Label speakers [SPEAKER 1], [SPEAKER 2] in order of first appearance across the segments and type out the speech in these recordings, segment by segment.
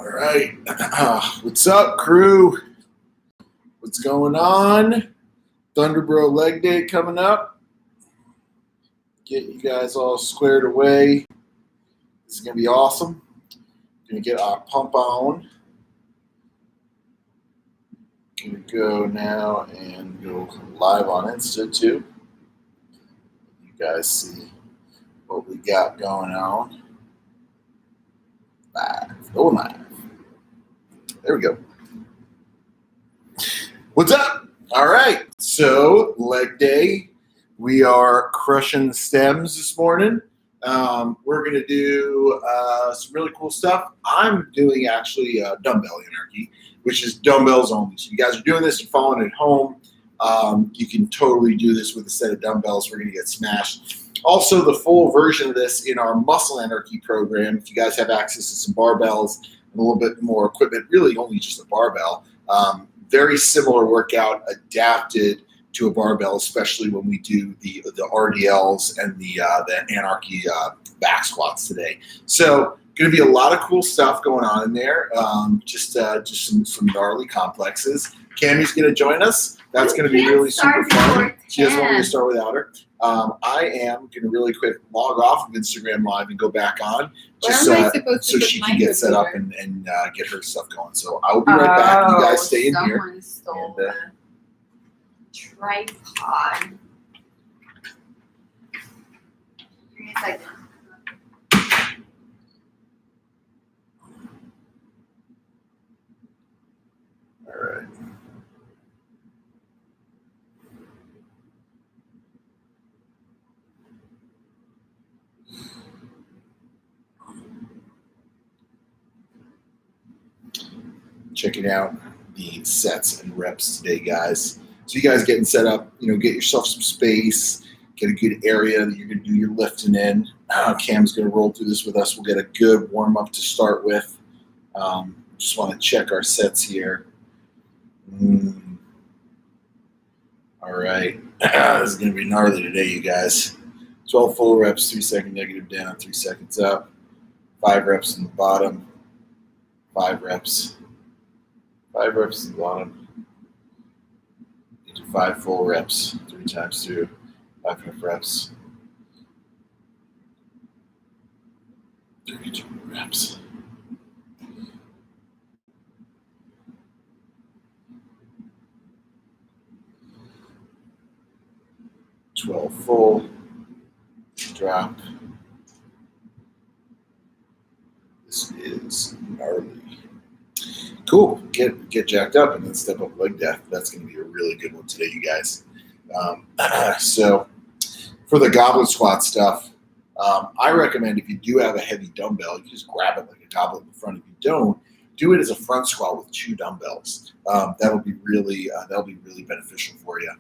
[SPEAKER 1] All right. What's up, crew? What's going on? Thundrbro Leg Day coming up. Get you guys all squared away. This is going to be awesome. Going to get our pump on. Going to go now and go live on Insta too. You guys see what we got going on. Live. Go live. There we go. What's up? All right. So, leg day. We are crushing the stems this morning. We're going to do some really cool stuff. I'm doing actually dumbbell anarchy, which is dumbbells only. So, you guys are doing this, you're following at home. You can totally do this with a set of dumbbells. We're going to get smashed. Also, the full version of this in our muscle anarchy program, if you guys have access to some barbells and a little bit more equipment, really only just a barbell. Very similar workout adapted to a barbell, especially when we do the RDLs and the anarchy back squats today. So going to be a lot of cool stuff going on in there. Just some gnarly complexes. Cammy's going to join us. That's going to be really super fun. She doesn't want me to start without her. I am going to really quick log off of Instagram Live and go back on just so she can get set up and get her stuff going. So I will be right back. You guys stay in here.
[SPEAKER 2] Someone stole the tripod. Give me a second.
[SPEAKER 1] All right. Checking out the sets and reps today, guys. So you guys getting set up, get yourself some space, get a good area that you're going to do your lifting in. Cam's going to roll through this with us. We'll get a good warm-up to start with. Just want to check our sets here. All right. This is going to be gnarly today, you guys. 12 full reps, 3 second negative down, 3 seconds up. 5 reps in the bottom. 5 reps. 5 reps in the bottom. You do 5 full reps, 3 times through. 5 reps. 32 reps. $12 full. Drop. This is gnarly. Cool. Get jacked up and then step up leg death. That's going to be a really good one today, you guys. So for the goblet squat stuff, I recommend if you do have a heavy dumbbell, you just grab it like a goblet in front. If you don't, do it as a front squat with 2 dumbbells. That'll be really beneficial for you.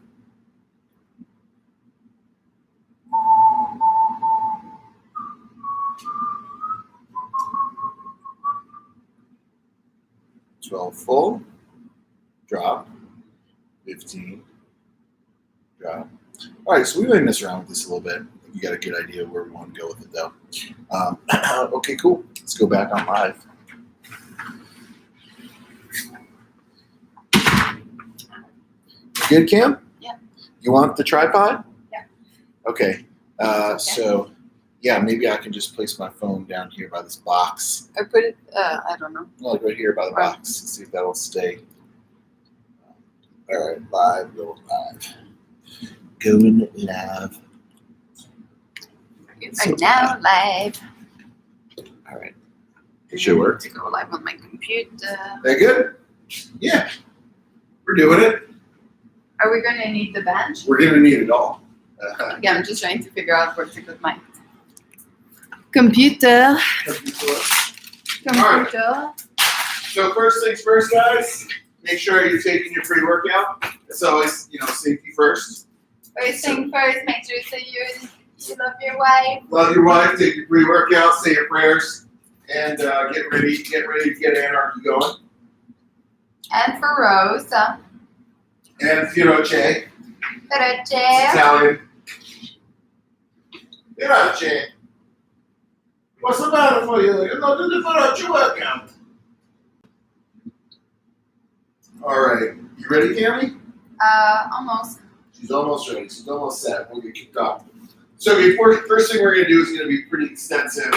[SPEAKER 1] $12 full, drop, 15, drop. All right, so we may mess around with this a little bit. You got a good idea where we want to go with it, though. Okay, cool. Let's go back on live. Good, Cam?
[SPEAKER 2] Yeah.
[SPEAKER 1] You want the tripod?
[SPEAKER 2] Yeah.
[SPEAKER 1] Okay. So, yeah, maybe I can just place my phone down here by this box.
[SPEAKER 2] I put it, I don't know.
[SPEAKER 1] Like right here by the box. Let's see if that'll stay. All right, live, going live. Going live.
[SPEAKER 2] I'm now live.
[SPEAKER 1] All right. It should work.
[SPEAKER 2] To go live on my computer.
[SPEAKER 1] That good? Yeah. We're doing it.
[SPEAKER 2] Are we going to need the bench?
[SPEAKER 1] We're going to need it all.
[SPEAKER 2] Yeah, I'm just trying to figure out where to put my computer.
[SPEAKER 1] Right. So first things first, guys. Make sure you're taking your pre-workout. It's always, safety first.
[SPEAKER 2] First thing first, make sure so you love your wife.
[SPEAKER 1] Love your wife. Take your pre-workout. Say your prayers, and get ready to get anarchy going.
[SPEAKER 2] And for Rosa.
[SPEAKER 1] And Fioce.
[SPEAKER 2] Fioce.
[SPEAKER 1] Italian. Fioce. What's the matter for you? You're not doing the Fioce workout. All right. You ready, Cammy?
[SPEAKER 2] Almost.
[SPEAKER 1] She's almost ready. She's almost set. We'll get kicked off. So first thing we're going to do is going to be pretty extensive.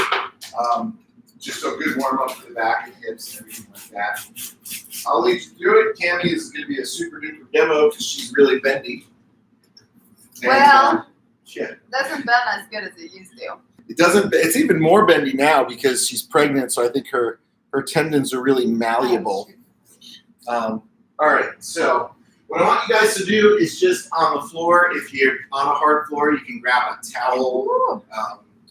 [SPEAKER 1] Just a good warm up for the back and hips and everything like that. I'll lead you through it. Cammy is going to be a super duper demo because she's really bendy. And,
[SPEAKER 2] Well,
[SPEAKER 1] yeah.
[SPEAKER 2] doesn't bend as good as it used to.
[SPEAKER 1] It doesn't. It's even more bendy now because she's pregnant. So I think her tendons are really malleable. All right. So what I want you guys to do is just on the floor. If you're on a hard floor, you can grab a towel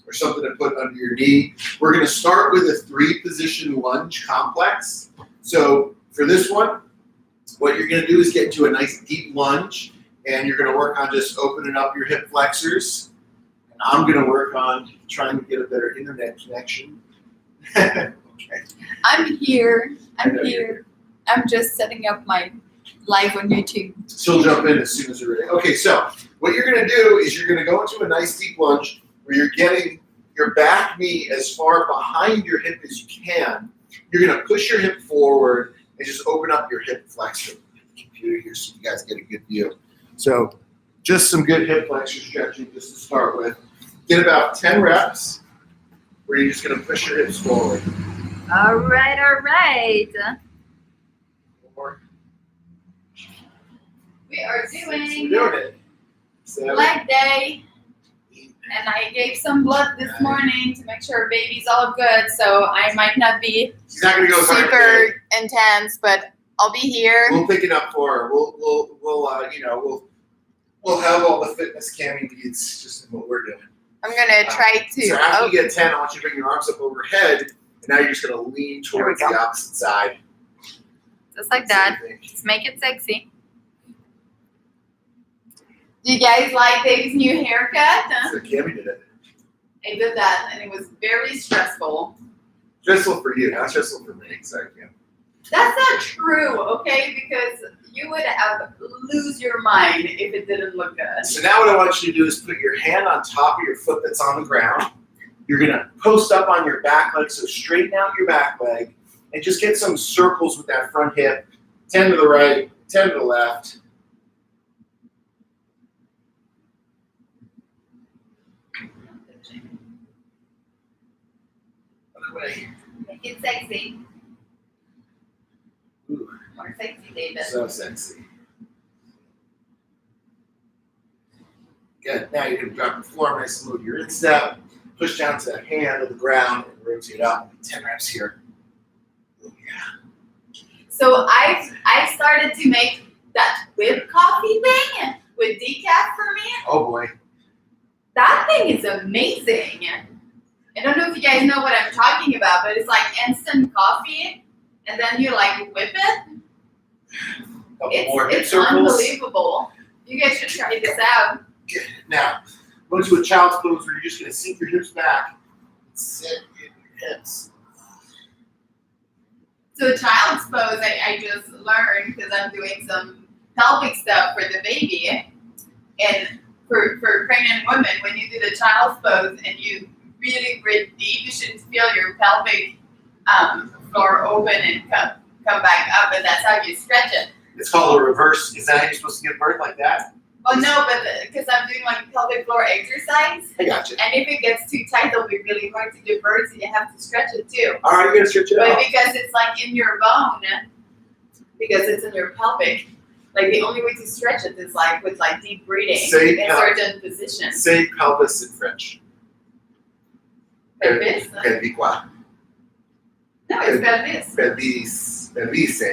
[SPEAKER 1] or something to put under your knee. We're going to start with a 3-position lunge complex. So for this one, what you're going to do is get into a nice deep lunge, and you're going to work on just opening up your hip flexors. And I'm going to work on trying to get a better internet connection. Okay.
[SPEAKER 2] I'm here. I'm
[SPEAKER 1] I know
[SPEAKER 2] here. I'm just setting up my live on YouTube.
[SPEAKER 1] She'll jump in as soon as you're ready. Okay, so what you're going to do is you're going to go into a nice deep lunge where you're getting your back knee as far behind your hip as you can. You're going to push your hip forward and just open up your hip flexor. Computer here so you guys get a good view. So just some good hip flexor stretching just to start with. Get about 10 reps where you're just going to push your hips forward.
[SPEAKER 2] All right, all right.
[SPEAKER 1] 4.
[SPEAKER 2] We are
[SPEAKER 1] 6,
[SPEAKER 2] doing
[SPEAKER 1] we're doing it. 7,
[SPEAKER 2] leg day,
[SPEAKER 1] 8,
[SPEAKER 2] and I gave some blood this morning to make sure baby's all good. So I might not be
[SPEAKER 1] she's not going to go as hard as
[SPEAKER 2] super intense, but I'll be here.
[SPEAKER 1] We'll pick it up for her. We'll have all the fitness Cammy needs just in what we're doing.
[SPEAKER 2] I'm gonna try to.
[SPEAKER 1] So after you get 10, I want you to bring your arms up overhead, and now you're just gonna lean towards the opposite side.
[SPEAKER 2] Just like that. Just make it sexy. Do you guys like Dave's new haircut?
[SPEAKER 1] So Cammy did it.
[SPEAKER 2] I did that, and it was very stressful.
[SPEAKER 1] Stressful for you, not stressful for me. Sorry, Cam.
[SPEAKER 2] That's not true, okay? Because you would lose your mind if it didn't look good.
[SPEAKER 1] So now what I want you to do is put your hand on top of your foot that's on the ground. You're gonna post up on your back leg, so straighten out your back leg, and just get some circles with that front hip. 10 to the right, 10 to the left. Other way.
[SPEAKER 2] Make it sexy.
[SPEAKER 1] Ooh,
[SPEAKER 2] More sexy, David.
[SPEAKER 1] so sexy. Good. Now you're gonna drop the floor, nice and move your instep. Push down to the hand of the ground and rotate up. 10 reps here. Oh, yeah.
[SPEAKER 2] So I started to make that whipped coffee thing with decaf for me.
[SPEAKER 1] Oh boy.
[SPEAKER 2] That thing is amazing. I don't know if you guys know what I'm talking about, but it's like instant coffee, and then you like whip it. It's unbelievable. You guys should try this out.
[SPEAKER 1] Good. Now, go to a child's pose where you're just going to sink your hips back. Sit in your hips.
[SPEAKER 2] So child's pose, I just learned because I'm doing some pelvic stuff for the baby. And for pregnant women, when you do the child's pose and you really breathe deep, you should feel your pelvic floor open and come back up, and that's how you stretch it.
[SPEAKER 1] It's called a reverse. Is that how you're supposed to give birth, like that?
[SPEAKER 2] Oh no, but because I'm doing like pelvic floor exercise,
[SPEAKER 1] I got you.
[SPEAKER 2] and if it gets too tight, it'll be really hard to give birth, so you have to stretch it too.
[SPEAKER 1] All right, you're going to stretch it
[SPEAKER 2] But
[SPEAKER 1] out.
[SPEAKER 2] because it's like in your bone, because it's in your pelvic, like the only way to stretch it is like with like deep breathing
[SPEAKER 1] Say
[SPEAKER 2] in certain positions.
[SPEAKER 1] Say pelvis in French.
[SPEAKER 2] Pelvis?
[SPEAKER 1] Pelvis quoi?
[SPEAKER 2] No, it's pelvis.
[SPEAKER 1] Pelvis. Pelvis.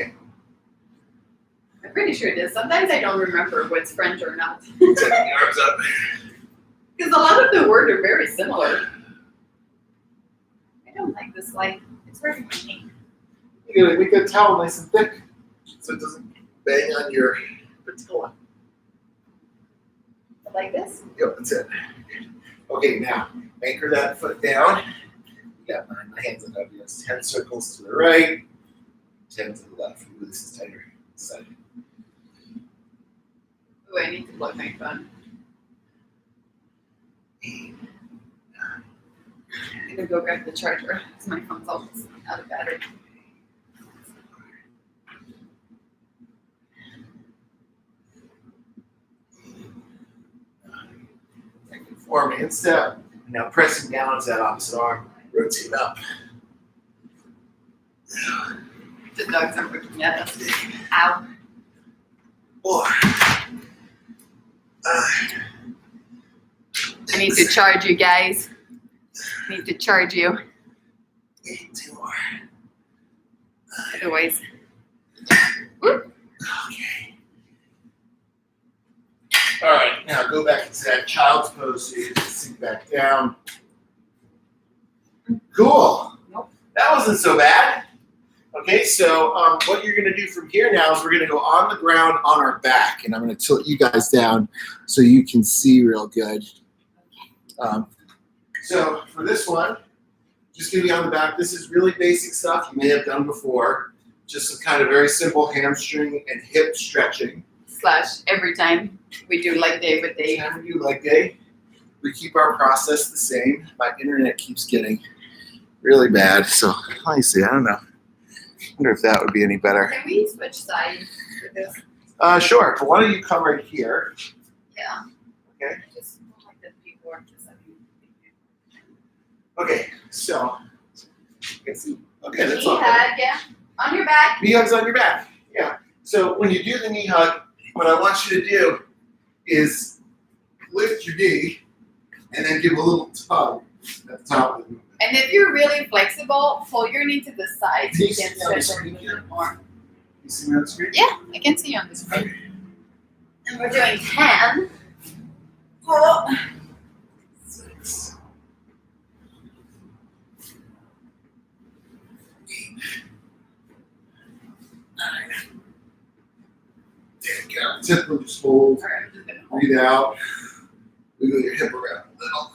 [SPEAKER 2] I'm pretty sure it is. Sometimes I don't remember what's French or not.
[SPEAKER 1] Set the arms up.
[SPEAKER 2] Because a lot of the words are very similar. I don't like this light. It's hurting my knee.
[SPEAKER 1] You gotta make that towel nice and thick so it doesn't bang on your patella.
[SPEAKER 2] Like this?
[SPEAKER 1] Yep, that's it. Okay, now anchor that foot down. You got my hands on W. 10 circles to the right, 10 to the left. Ooh, this is tighter. Side.
[SPEAKER 2] Oh, I need to plug my phone.
[SPEAKER 1] 8, 9.
[SPEAKER 2] I'm gonna go grab the charger because my phone's almost out of battery.
[SPEAKER 1] Form in step. Now pressing down to that opposite arm. Rotate up.
[SPEAKER 2] The dogs are looking at us. Ow.
[SPEAKER 1] 4.
[SPEAKER 2] I need to charge you guys. I need to charge you.
[SPEAKER 1] 8. 2 more.
[SPEAKER 2] Otherwise.
[SPEAKER 1] Whoop. Okay. All right, now go back into that child's pose so you can sink back down. Cool.
[SPEAKER 2] Nope.
[SPEAKER 1] That wasn't so bad. Okay, so what you're going to do from here now is we're going to go on the ground on our back, and I'm going to tilt you guys down so you can see real good. So for this one, just going to be on the back. This is really basic stuff you may have done before. Just some kind of very simple hamstring and hip stretching.
[SPEAKER 2] / every time we do leg day with Dave.
[SPEAKER 1] Every time we do leg day, we keep our process the same. My internet keeps getting really bad, so let me see. I don't know. I wonder if that would be any better.
[SPEAKER 2] Can we switch sides for this?
[SPEAKER 1] Sure. But why don't you come right here?
[SPEAKER 2] Yeah.
[SPEAKER 1] Okay.
[SPEAKER 2] I just don't like this before.
[SPEAKER 1] Okay. So, let's see. Okay, that's
[SPEAKER 2] Knee
[SPEAKER 1] all.
[SPEAKER 2] hug, yeah. On your back.
[SPEAKER 1] Knee hug's on your back. Yeah. So when you do the knee hug, what I want you to do is lift your knee and then give a little tug at the top of the movement.
[SPEAKER 2] And if you're really flexible, pull your knee to the side so you
[SPEAKER 1] Can
[SPEAKER 2] can
[SPEAKER 1] you see on the
[SPEAKER 2] stretch a
[SPEAKER 1] screen
[SPEAKER 2] little
[SPEAKER 1] here?
[SPEAKER 2] bit more.
[SPEAKER 1] You see me on the screen?
[SPEAKER 2] Yeah, I can see you on the screen.
[SPEAKER 1] Okay.
[SPEAKER 2] And we're doing 10. 4.
[SPEAKER 1] 6. 8. 9. 10. Get out. 10th one, just hold.
[SPEAKER 2] All right, I'm just gonna hold.
[SPEAKER 1] Breathe out. Wiggle your hip around a little.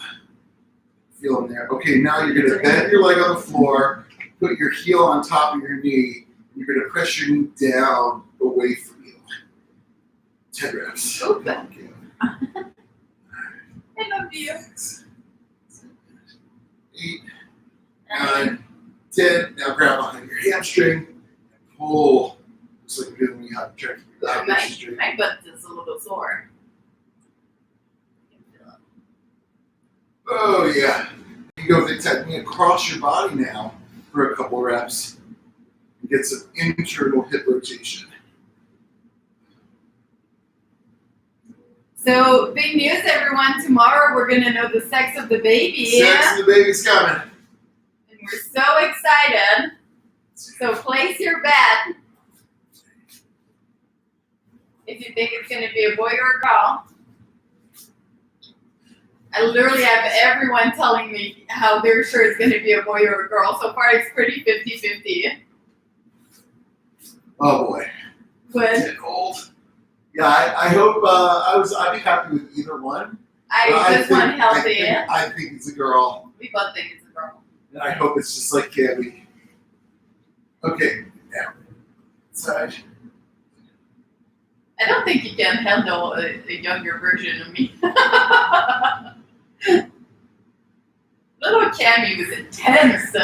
[SPEAKER 1] Feel in there. Okay, now you're going to bend your leg on the floor, put your heel on top of your knee, and you're going to press your knee down away from you. 10 reps.
[SPEAKER 2] Open.
[SPEAKER 1] Okay.
[SPEAKER 2] I love you.
[SPEAKER 1] 6, 8, 9, 10. Now grab behind your hamstring and pull. Just like you're doing when you have to check.
[SPEAKER 2] My butt is a little sore.
[SPEAKER 1] Oh, yeah. You go with the technique across your body now for a couple reps. And get some internal hip rotation.
[SPEAKER 2] So, big news, everyone. Tomorrow we're going to know the sex of the baby.
[SPEAKER 1] Sex of the baby's coming.
[SPEAKER 2] And we're so excited. So, place your bet. If you think it's going to be a boy or a girl. I literally have everyone telling me how they're sure it's going to be a boy or a girl. So far, it's pretty 50-50.
[SPEAKER 1] Oh, boy.
[SPEAKER 2] But
[SPEAKER 1] Getting cold. Yeah, I hope I'd be happy with either one.
[SPEAKER 2] I just want healthy.
[SPEAKER 1] I think it's a girl.
[SPEAKER 2] We both think it's a girl.
[SPEAKER 1] And I hope it's just like Cammy. Okay, now. Side.
[SPEAKER 2] I don't think you can handle a younger version of me. Little Cammy was intense.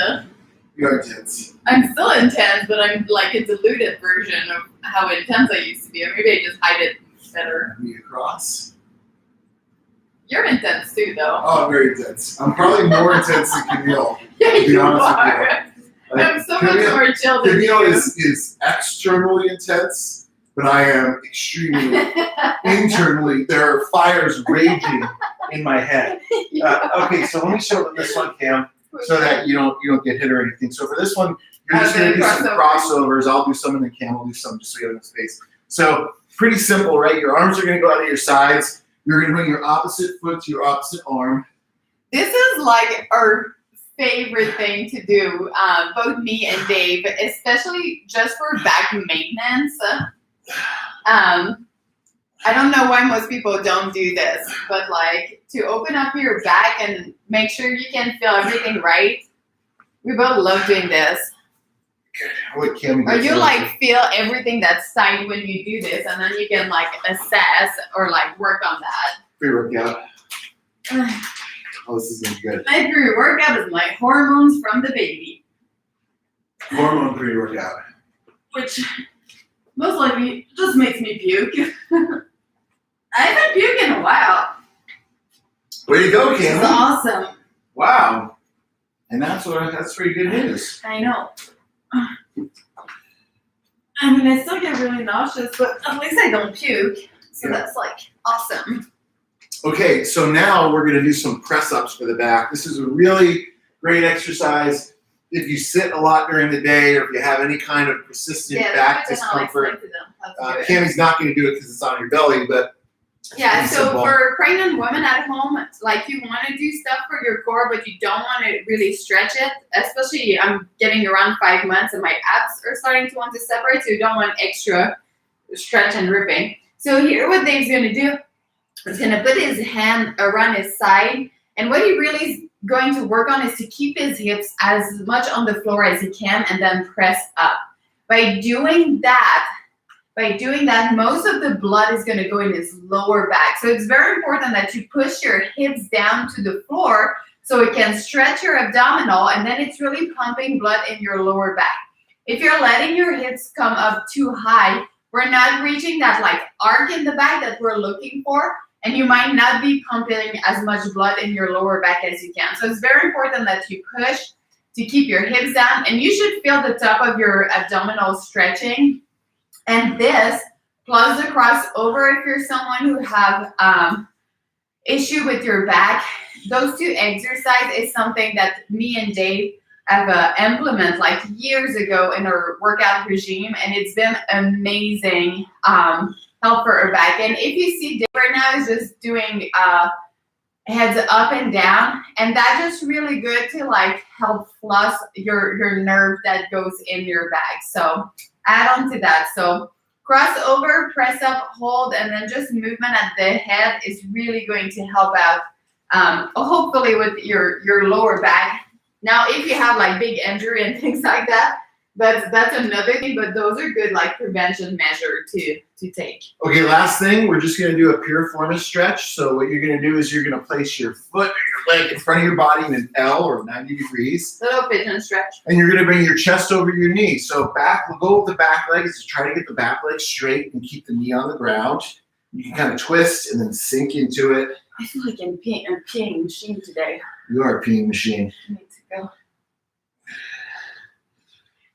[SPEAKER 1] You're intense.
[SPEAKER 2] I'm still intense, but I'm like a diluted version of how intense I used to be. Or maybe I just hide it better.
[SPEAKER 1] Knee across.
[SPEAKER 2] You're intense too, though.
[SPEAKER 1] Oh, I'm very intense. I'm probably more intense than Camille.
[SPEAKER 2] Yeah,
[SPEAKER 1] to be
[SPEAKER 2] you
[SPEAKER 1] honest
[SPEAKER 2] are.
[SPEAKER 1] with you.
[SPEAKER 2] I'm so much more chill than
[SPEAKER 1] Camille
[SPEAKER 2] you.
[SPEAKER 1] is externally intense, but I am extremely internally. There are fires raging in my head. Okay, so let me show this one, Cam, so that you don't get hit or anything. So for this one, you're just going to do some crossovers. I'll do some, and then Cam will do some, just so you have enough space. So pretty simple, right? Your arms are going to go out of your sides. You're going to bring your opposite foot to your opposite arm.
[SPEAKER 2] This is like our favorite thing to do, both me and Dave, especially just for back maintenance. I don't know why most people don't do this, but like to open up your back and make sure you can feel everything right. We both love doing this.
[SPEAKER 1] What Cam
[SPEAKER 2] Or you like feel everything that's tight when you do this, and then you can like assess or like work on that.
[SPEAKER 1] Pre-workout. Oh, this is going to be good.
[SPEAKER 2] My pre-workout is like hormones from the baby,
[SPEAKER 1] Hormone pre-workout.
[SPEAKER 2] which most likely just makes me puke. I haven't puked in a while.
[SPEAKER 1] Way to go,
[SPEAKER 2] This is
[SPEAKER 1] Cami.
[SPEAKER 2] awesome.
[SPEAKER 1] Wow. And that's pretty good news.
[SPEAKER 2] I know. I mean, I still get really nauseous, but at least I don't puke. So that's like awesome.
[SPEAKER 1] Okay, so now we're going to do some press-ups for the back. This is a really great exercise if you sit a lot during the day or if you have any kind of persistent back discomfort. Cami's not going to do it because it's on your belly, but
[SPEAKER 2] yeah, so for pregnant women at home, like you want to do stuff for your core, but you don't want to really stretch it. Especially, I'm getting around 5 months and my abs are starting to want to separate, so you don't want extra stretch and ripping. So here, what Dave's going to do is going to put his hand around his side, and what he really is going to work on is to keep his hips as much on the floor as he can, and then press up. By doing that, most of the blood is going to go in his lower back. So it's very important that you push your hips down to the floor so it can stretch your abdominal, and then it's really pumping blood in your lower back. If you're letting your hips come up too high, we're not reaching that like arc in the back that we're looking for, and you might not be pumping as much blood in your lower back as you can. So it's very important that you push to keep your hips down, and you should feel the top of your abdominal stretching. And this plus the crossover if you're someone who have issue with your back. Those two exercises is something that me and Dave have implemented like years ago in our workout regime, and it's been amazing help for our back. And if you see Dave right now is just doing heads up and down, and that's just really good to like help flush your nerve that goes in your back. So add on to that. So crossover, press up, hold, and then just movement at the head is really going to help out hopefully with your lower back. Now, if you have like big injury and things like that, that's another thing, but those are good like prevention measure to take. Okay,
[SPEAKER 1] last thing, we're just going to do a piriformis stretch. So what you're going to do is you're going to place your foot or your leg in front of your body in an L or 90 degrees.
[SPEAKER 2] Little pigeon stretch.
[SPEAKER 1] And you're going to bring your chest over your knee. So the goal with the back leg is to try to get the back leg straight and keep the knee on the ground. You can kind of twist and then sink into it.
[SPEAKER 2] I feel like I'm a peeing machine today.
[SPEAKER 1] You are a peeing machine.
[SPEAKER 2] I need to go.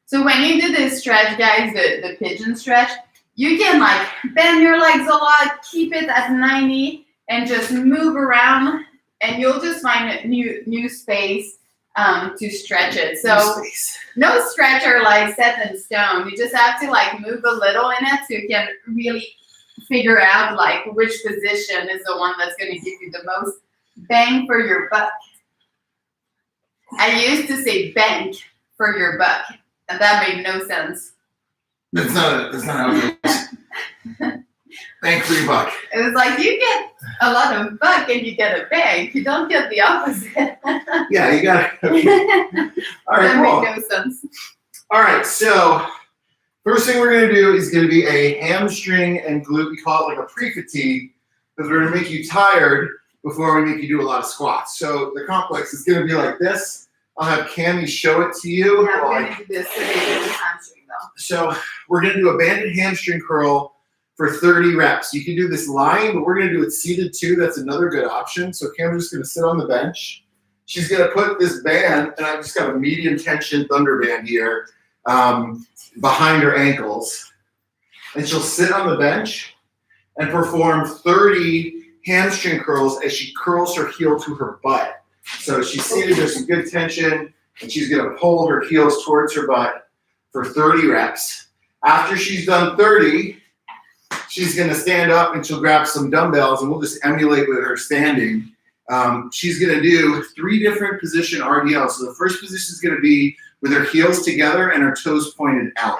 [SPEAKER 2] So when you do this stretch, guys, the pigeon stretch, you can like bend your legs a lot, keep it at 90, and just move around, and you'll just find a new space to stretch it. So no stretcher like set in stone. You just have to like move a little in it so you can really figure out like which position is the one that's going to give you the most bang for your buck. I used to say bank for your buck. And that made no sense.
[SPEAKER 1] That's not how it goes. Bank for your buck.
[SPEAKER 2] It was like you get a lot of buck and you get a bank. You don't get the opposite.
[SPEAKER 1] Yeah, you got it. Okay. All right,
[SPEAKER 2] that
[SPEAKER 1] cool.
[SPEAKER 2] made no sense.
[SPEAKER 1] All right, so first thing we're going to do is going to be a hamstring and glute. We call it like a pre-fatigue because we're going to make you tired before we make you do a lot of squats. So the complex is going to be like this. I'll have Cami show it to you.
[SPEAKER 2] Yeah, we're going to do this hamstring though.
[SPEAKER 1] So we're going to do a banded hamstring curl for 30 reps. You can do this lying, but we're going to do it seated too. That's another good option. So Cami's just going to sit on the bench. She's going to put this band, and I've just got a medium tension thunder band here behind her ankles. And she'll sit on the bench and perform 30 hamstring curls as she curls her heel to her butt. So she's seated, there's some good tension, and she's going to pull her heels towards her butt for 30 reps. After she's done 30, she's going to stand up and she'll grab some dumbbells, and we'll just emulate with her standing. She's going to do 3 different position RDLs. So the first position is going to be with her heels together and her toes pointed out.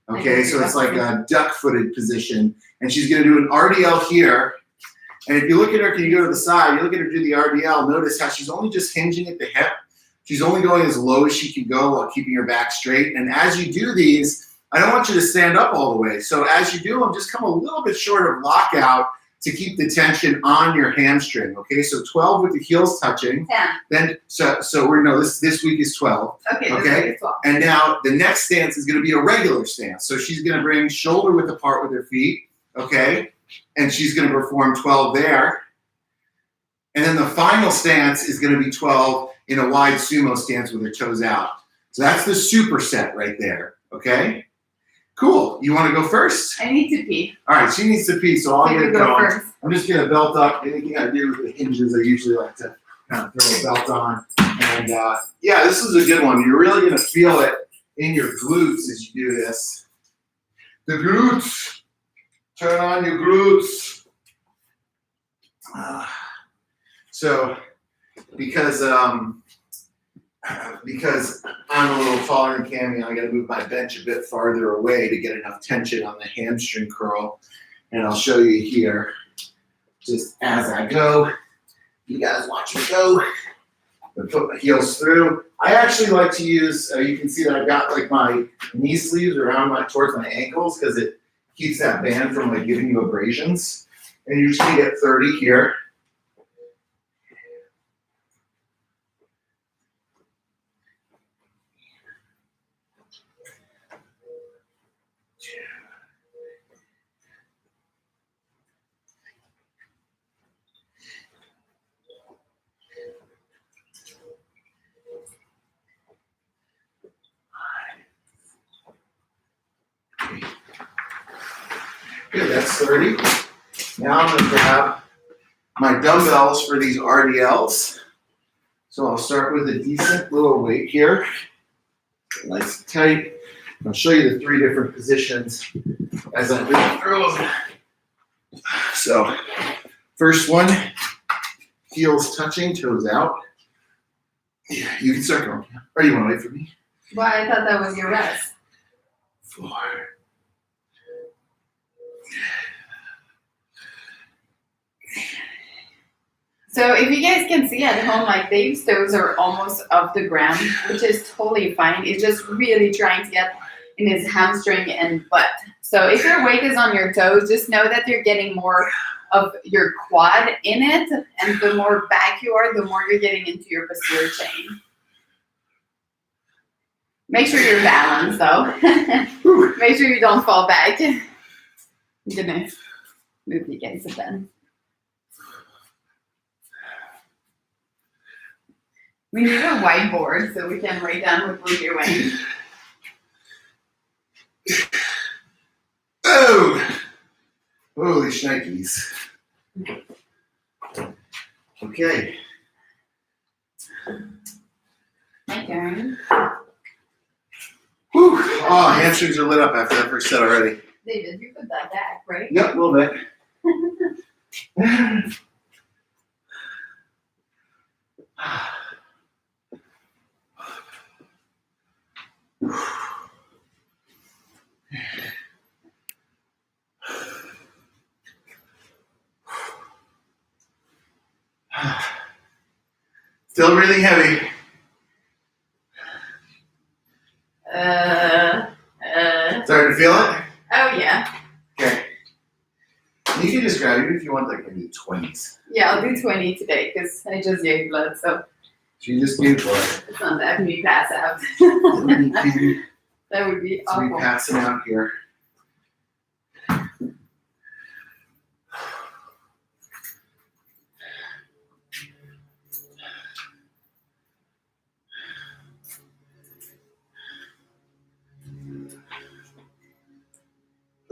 [SPEAKER 1] Okay, so it's like a duck-footed position. And she's going to do an RDL here. And if you look at her, can you go to the side? You look at her do the RDL, notice how she's only just hinging at the hip. She's only going as low as she can go while keeping her back straight. And as you do these, I don't want you to stand up all the way. So as you do them, just come a little bit short of lockout to keep the tension on your hamstring. Okay, so 12 with the heels touching.
[SPEAKER 2] 10.
[SPEAKER 1] Then so we're this week is 12.
[SPEAKER 2] Okay.
[SPEAKER 1] Okay.
[SPEAKER 2] This week is 12.
[SPEAKER 1] And now the next stance is going to be a regular stance. So she's going to bring shoulder width apart with her feet. Okay. And she's going to perform 12 there. And then the final stance is going to be 12 in a wide sumo stance with their toes out. So that's the superset right there. Okay? Cool. You want to go first?
[SPEAKER 2] I need to pee.
[SPEAKER 1] All right, she needs to pee, so I'll
[SPEAKER 2] You
[SPEAKER 1] get
[SPEAKER 2] go
[SPEAKER 1] going.
[SPEAKER 2] first.
[SPEAKER 1] I'm just going to belt up. Anything I do with the hinges, I usually like to kind of throw a belt on. And yeah, this is a good one. You're really going to feel it in your glutes as you do this. The glutes. Turn on your glutes. So, because I'm a little taller than Cammy, I got to move my bench a bit farther away to get enough tension on the hamstring curl. And I'll show you here, just as I go. You guys watch me go. And put my heels through. I actually like to use, you can see that I've got like my knee sleeves around towards my ankles because it keeps that band from like giving you abrasions. And you're just gonna get 30 here. Okay, that's 30. Now I'm going to grab my dumbbells for these RDLs. So I'll start with a decent little weight here. Nice and tight. I'll show you the 3 different positions as I move through them. So, first one, heels touching, toes out. Yeah, you can start going. Or you want to wait for me?
[SPEAKER 2] Well, I thought that was your rest.
[SPEAKER 1] 4.
[SPEAKER 2] So if you guys can see at home, like Dave's toes are almost off the ground, which is totally fine. He's just really trying to get in his hamstring and butt. So if your weight is on your toes, just know that you're getting more of your quad in it. And the more back you are, the more you're getting into your posterior chain. Make sure you're balanced though. Make sure you don't fall back. I'm gonna move you guys a bit. We need a whiteboard so we can write down what we're doing.
[SPEAKER 1] Oh! Holy shnikes. Okay.
[SPEAKER 2] My turn.
[SPEAKER 1] Whew. Oh, hamstrings are lit up after that first set already.
[SPEAKER 2] David, you put that back, right?
[SPEAKER 1] Yep, a little bit. Still breathing heavy. Starting to feel it?
[SPEAKER 2] Oh yeah.
[SPEAKER 1] Okay. You can just grab it if you want, like maybe 20s.
[SPEAKER 2] Yeah, I'll do 20 today because I just gave blood, so
[SPEAKER 1] She just gave blood.
[SPEAKER 2] it's not that me pass out. That would be
[SPEAKER 1] So we
[SPEAKER 2] awful.
[SPEAKER 1] passing out here.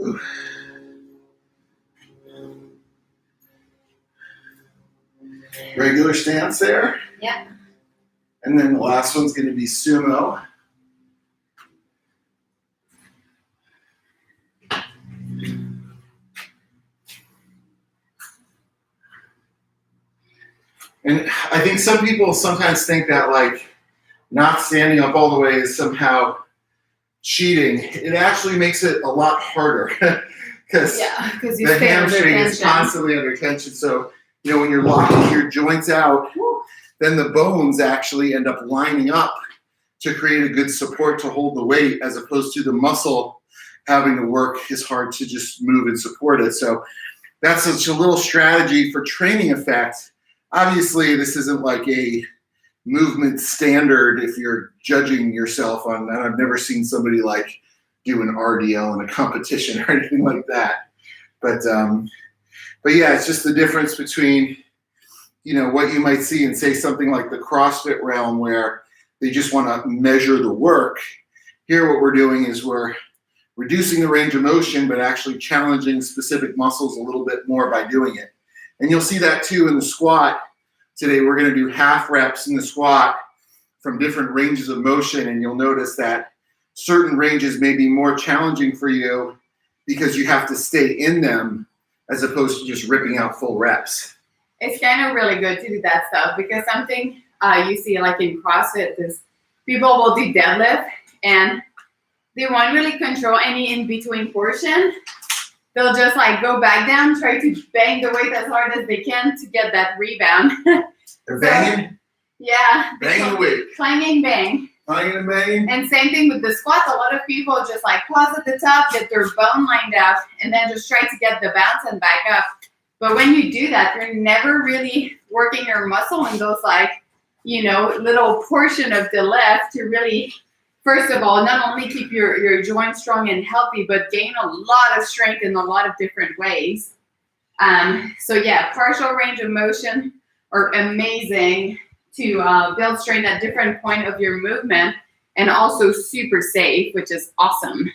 [SPEAKER 1] Ooh. Regular stance there.
[SPEAKER 2] Yeah.
[SPEAKER 1] And then the last one's going to be sumo. And I think some people sometimes think that like not standing up all the way is somehow cheating. It actually makes it a lot harder because
[SPEAKER 2] Yeah, because you
[SPEAKER 1] the
[SPEAKER 2] stay under
[SPEAKER 1] hamstring is
[SPEAKER 2] tension.
[SPEAKER 1] constantly under tension. So, you know, when you're locking your joints out, then the bones actually end up lining up to create a good support to hold the weight as opposed to the muscle having to work as hard to just move and support it. So that's such a little strategy for training effect. Obviously, this isn't like a movement standard if you're judging yourself on that. I've never seen somebody like do an RDL in a competition or anything like that. But yeah, it's just the difference between what you might see in, say, something like the CrossFit realm where they just want to measure the work. Here what we're doing is we're reducing the range of motion, but actually challenging specific muscles a little bit more by doing it. And you'll see that too in the squat. Today we're going to do half reps in the squat from different ranges of motion, and you'll notice that certain ranges may be more challenging for you because you have to stay in them as opposed to just ripping out full reps.
[SPEAKER 2] It's kind of really good to do that stuff because something you see like in CrossFit is people will do deadlift and they won't really control any in-between portion. They'll just like go back down, try to bang the weight as hard as they can to get that rebound.
[SPEAKER 1] They're banging?
[SPEAKER 2] Yeah.
[SPEAKER 1] Banging the weight.
[SPEAKER 2] Clanging bang.
[SPEAKER 1] Clanging and banging.
[SPEAKER 2] And same thing with the squats. A lot of people just like pause at the top, get their bone lined up, and then just try to get the bounce and back up. But when you do that, you're never really working your muscle in those like, little portion of the lift to really, first of all, not only keep your joints strong and healthy, but gain a lot of strength in a lot of different ways. So yeah, partial range of motion are amazing to build strength at different point of your movement, and also super safe, which is awesome.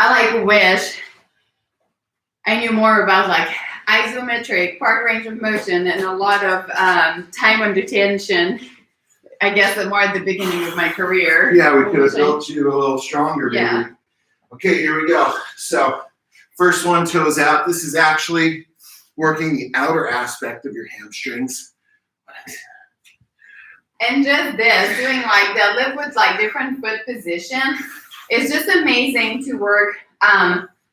[SPEAKER 2] I wish I knew more about like isometric, part range of motion, and a lot of time under tension. I guess more at the beginning of my career.
[SPEAKER 1] Yeah, we could have built you a little stronger, maybe.
[SPEAKER 2] Yeah.
[SPEAKER 1] Okay, here we go. So first one, toes out. This is actually working the outer aspect of your hamstrings.
[SPEAKER 2] And just this, doing like deadlift with like different foot position, is just amazing to work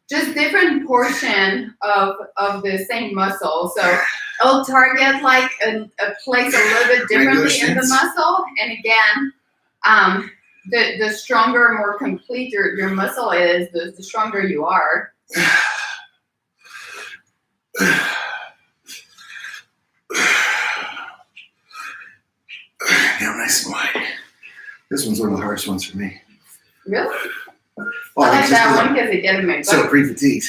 [SPEAKER 2] just different portion of the same muscle. So it'll target like a place a little bit differently in the muscle. And again, the stronger, more complete your muscle is, the stronger you are.
[SPEAKER 1] Now nice and wide. This one's one of the hardest ones for me.
[SPEAKER 2] Really?
[SPEAKER 1] Well,
[SPEAKER 2] I like that one because it gets in my butt.
[SPEAKER 1] So pre-fatigued.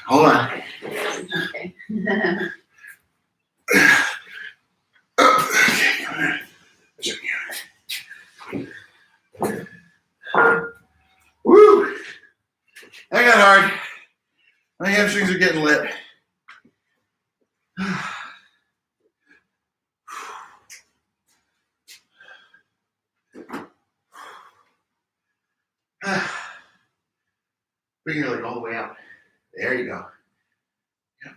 [SPEAKER 1] Hold on.
[SPEAKER 2] Okay.
[SPEAKER 1] Woo! That got hard. My hamstrings are getting lit. Bring your leg all the way out. There you go. Yep.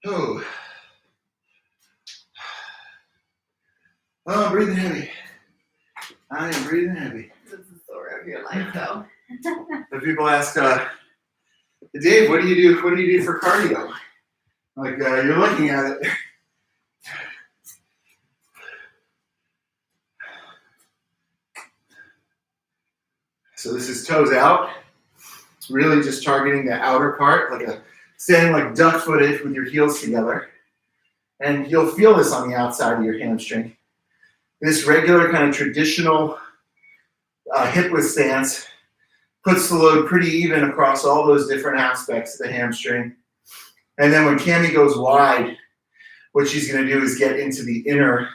[SPEAKER 1] Oh. Oh, I'm breathing heavy. I am breathing heavy.
[SPEAKER 2] This is the story of your life, though.
[SPEAKER 1] But people ask, Dave, what do you do? What do you do for cardio? Like you're looking at it. So this is toes out. Really just targeting the outer part, like standing like duck-footed with your heels together. And you'll feel this on the outside of your hamstring. This regular kind of traditional hip width stance puts the load pretty even across all those different aspects of the hamstring. And then when Cami goes wide, what she's going to do is get into the inner,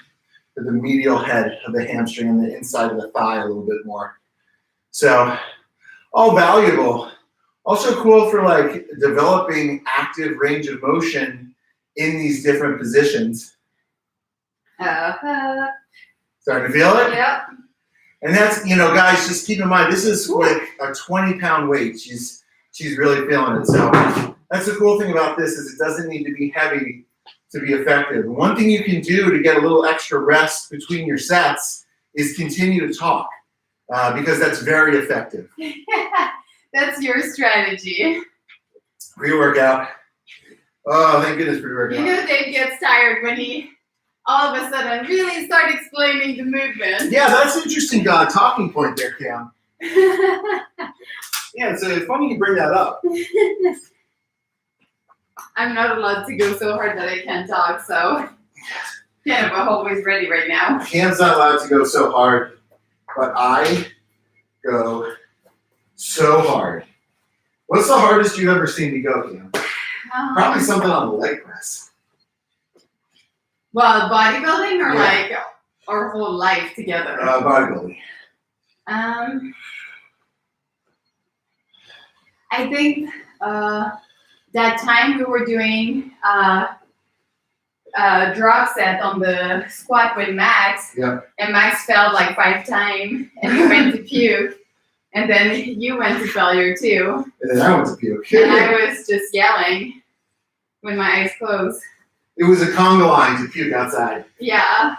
[SPEAKER 1] the medial head of the hamstring and the inside of the thigh a little bit more. So all valuable. Also cool for like developing active range of motion in these different positions.
[SPEAKER 2] Uh-huh.
[SPEAKER 1] Starting to feel it?
[SPEAKER 2] Yep.
[SPEAKER 1] And that's, guys, just keep in mind, this is like a 20-pound weight. She's really feeling it. So that's the cool thing about this is it doesn't need to be heavy to be effective. And one thing you can do to get a little extra rest between your sets is continue to talk because that's very effective.
[SPEAKER 2] That's your strategy.
[SPEAKER 1] Pre-workout. Oh, thank goodness pre-workout.
[SPEAKER 2] Dave gets tired when he all of a sudden really start explaining the movement.
[SPEAKER 1] Yeah, that's an interesting talking point there, Cam. Yeah, it's funny you bring that up.
[SPEAKER 2] I'm not allowed to go so hard that I can't talk, so kind of always ready right now.
[SPEAKER 1] Cam's not allowed to go so hard, but I go so hard. What's the hardest you've ever seen me go, Cam? Probably something on the leg press.
[SPEAKER 2] Well, bodybuilding or like our whole life together?
[SPEAKER 1] Bodybuilding.
[SPEAKER 2] I think that time we were doing drop set on the squat with Max, and Max fell like 5 times, and he went to puke, and then you went to failure too.
[SPEAKER 1] And then I went to puke.
[SPEAKER 2] And I was just yelling with my eyes closed.
[SPEAKER 1] It was a conga line to puke outside.
[SPEAKER 2] Yeah.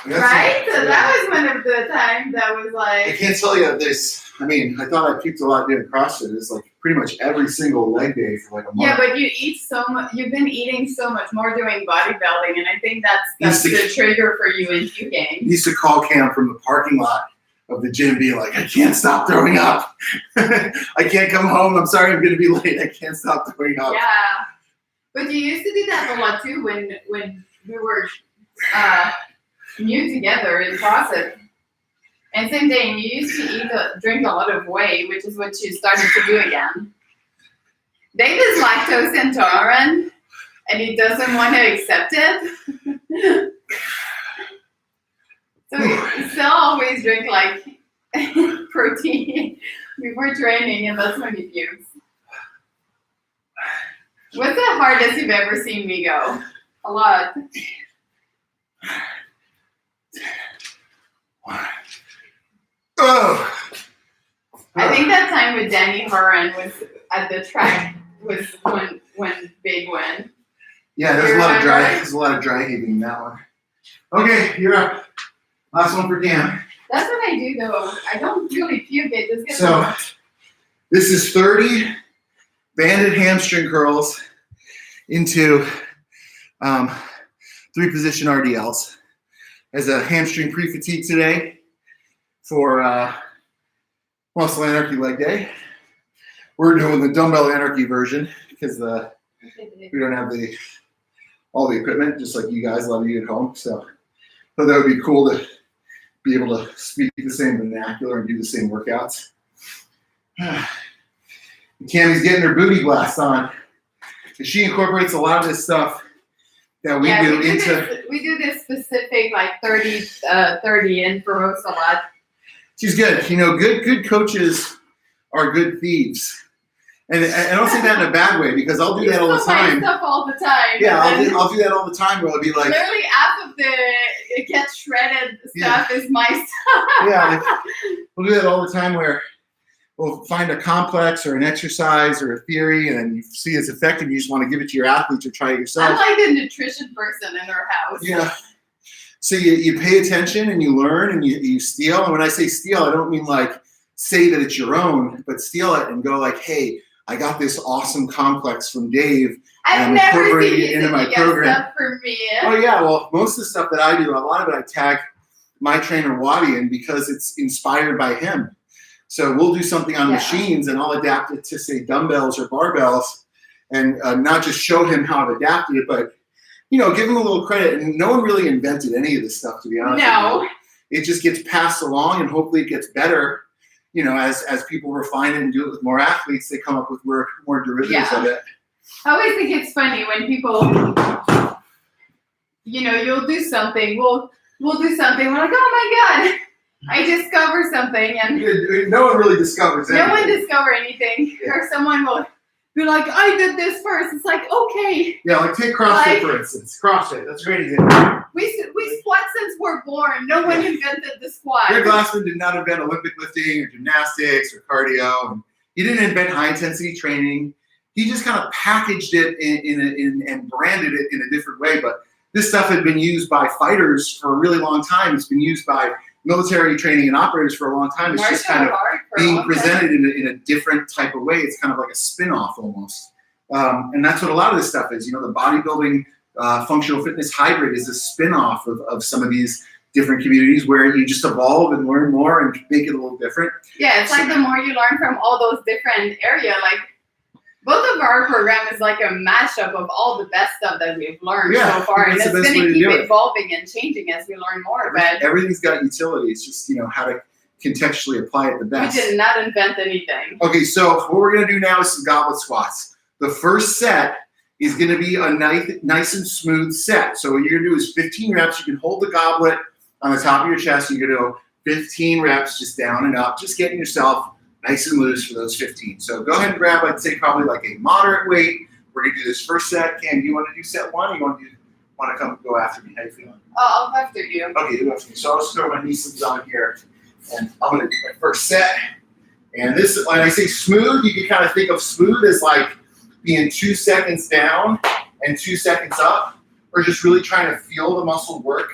[SPEAKER 2] Right? So that was one of the times that was like...
[SPEAKER 1] I can't tell you this. I mean, I thought I puked a lot doing CrossFit. It's like pretty much every single leg day for like a month.
[SPEAKER 2] Yeah, but you eat so much. You've been eating so much more doing bodybuilding, and I think that's the trigger for you in puking.
[SPEAKER 1] I used to call Cam from the parking lot of the gym, being like, I can't stop throwing up. I can't come home. I'm sorry, I'm going to be late. I can't stop throwing up.
[SPEAKER 2] Yeah, but you used to do that a lot too when we were new together in CrossFit. And same thing, you used to drink a lot of whey, which is what you started to do again. Dave is lactose intolerant, and he doesn't want to accept it. So we still always drink like protein before training, and that's when he pukes. What's the hardest you've ever seen me go? A lot.
[SPEAKER 1] Oh.
[SPEAKER 2] I think that time with Danny Horan was at the track was one big win.
[SPEAKER 1] Yeah, there's a lot of dry heaving in that one. Okay, you're up. Last one for Cam.
[SPEAKER 2] That's what I do though. I don't really puke, it just gets
[SPEAKER 1] so this is 30 banded hamstring curls into 3-position RDLs as a hamstring pre-fatigue today for muscle anarchy leg day. We're doing the dumbbell anarchy version because we don't have all the equipment, just like you guys, a lot of you at home. So that would be cool to be able to speak the same vernacular and do the same workouts. Cammy's getting her booty blast on. She incorporates a lot of this stuff that we do into.
[SPEAKER 2] We do this specific like 30 in for most a lot.
[SPEAKER 1] She's good. You know, good coaches are good thieves. And I don't say that in a bad way because I'll do that all the time.
[SPEAKER 2] Stuff all the time.
[SPEAKER 1] Yeah, I'll do that all the time where I'll be like.
[SPEAKER 2] Literally half of it gets shredded stuff is my stuff.
[SPEAKER 1] Yeah, we'll do that all the time where we'll find a complex or an exercise or a theory and then you see it's effective. You just want to give it to your athletes or try it yourself.
[SPEAKER 2] I'm like the nutrition person in our house.
[SPEAKER 1] Yeah. So you pay attention and you learn and you steal. And when I say steal, I don't mean like say that it's your own, but steal it and go like, hey, I got this awesome complex from Dave.
[SPEAKER 2] I've never seen you into my program. Stuff for me.
[SPEAKER 1] Oh yeah, well, most of the stuff that I do, a lot of it I tag my trainer Waddy in because it's inspired by him. So we'll do something on machines and I'll adapt it to say dumbbells or barbells and not just show him how I've adapted it, but you know, give him a little credit. And no one really invented any of this stuff, to be honest.
[SPEAKER 2] No.
[SPEAKER 1] With you. It just gets passed along and hopefully it gets better. You know, as people refine it and do it with more athletes, they come up with more derivatives of it.
[SPEAKER 2] I always think it's funny when people, you know, you'll do something, we'll do something, we're like, oh my God, I discovered something. And
[SPEAKER 1] no one really discovers anything.
[SPEAKER 2] No one discovered anything. Yeah. Or someone will be like, I did this first. It's like, okay.
[SPEAKER 1] Yeah, like take CrossFit, for instance. CrossFit, that's a great example.
[SPEAKER 2] We squat since we're born. No one invented the squat.
[SPEAKER 1] Rick Glassman did not invent Olympic lifting or gymnastics or cardio. And he didn't invent high-intensity training. He just kind of packaged it and branded it in a different way. But this stuff had been used by fighters for a really long time. It's been used by military training and operators for a long time. It's just kind of being presented in a different type of way. It's kind of like a spin-off almost. And that's what a lot of this stuff is. You know, the bodybuilding functional fitness hybrid is a spin-off of some of these different communities where you just evolve and learn more and make it a little different.
[SPEAKER 2] Yeah, it's like the more you learn from all those different areas, like Both of our program is like a mashup of all the best stuff that we've learned so far, and
[SPEAKER 1] that's
[SPEAKER 2] it's
[SPEAKER 1] the best
[SPEAKER 2] going
[SPEAKER 1] way
[SPEAKER 2] to
[SPEAKER 1] to
[SPEAKER 2] keep
[SPEAKER 1] do it.
[SPEAKER 2] evolving and changing as we learn more. But
[SPEAKER 1] Everything's got utility. It's just, how to contextually apply it the
[SPEAKER 2] we
[SPEAKER 1] best.
[SPEAKER 2] did not invent anything.
[SPEAKER 1] Okay, so what we're going to do now is some goblet squats. The first set is going to be a nice and smooth set. So what you're going to do is 15 reps. You can hold the goblet on the top of your chest. You're going to go 15 reps just down and up, just getting yourself nice and loose for those 15. So go ahead and grab, I'd say, probably like a moderate weight. We're going to do this first set. Cam, do you want to do set one, or you want to come go after me? How you feeling?
[SPEAKER 2] Oh, I'll after you.
[SPEAKER 1] Okay, you after me. So I'll just throw my knees on here, and I'm going to do my first set. And this, when I say smooth, you can kind of think of smooth as like being 2 seconds down and 2 seconds up, or just really trying to feel the muscle work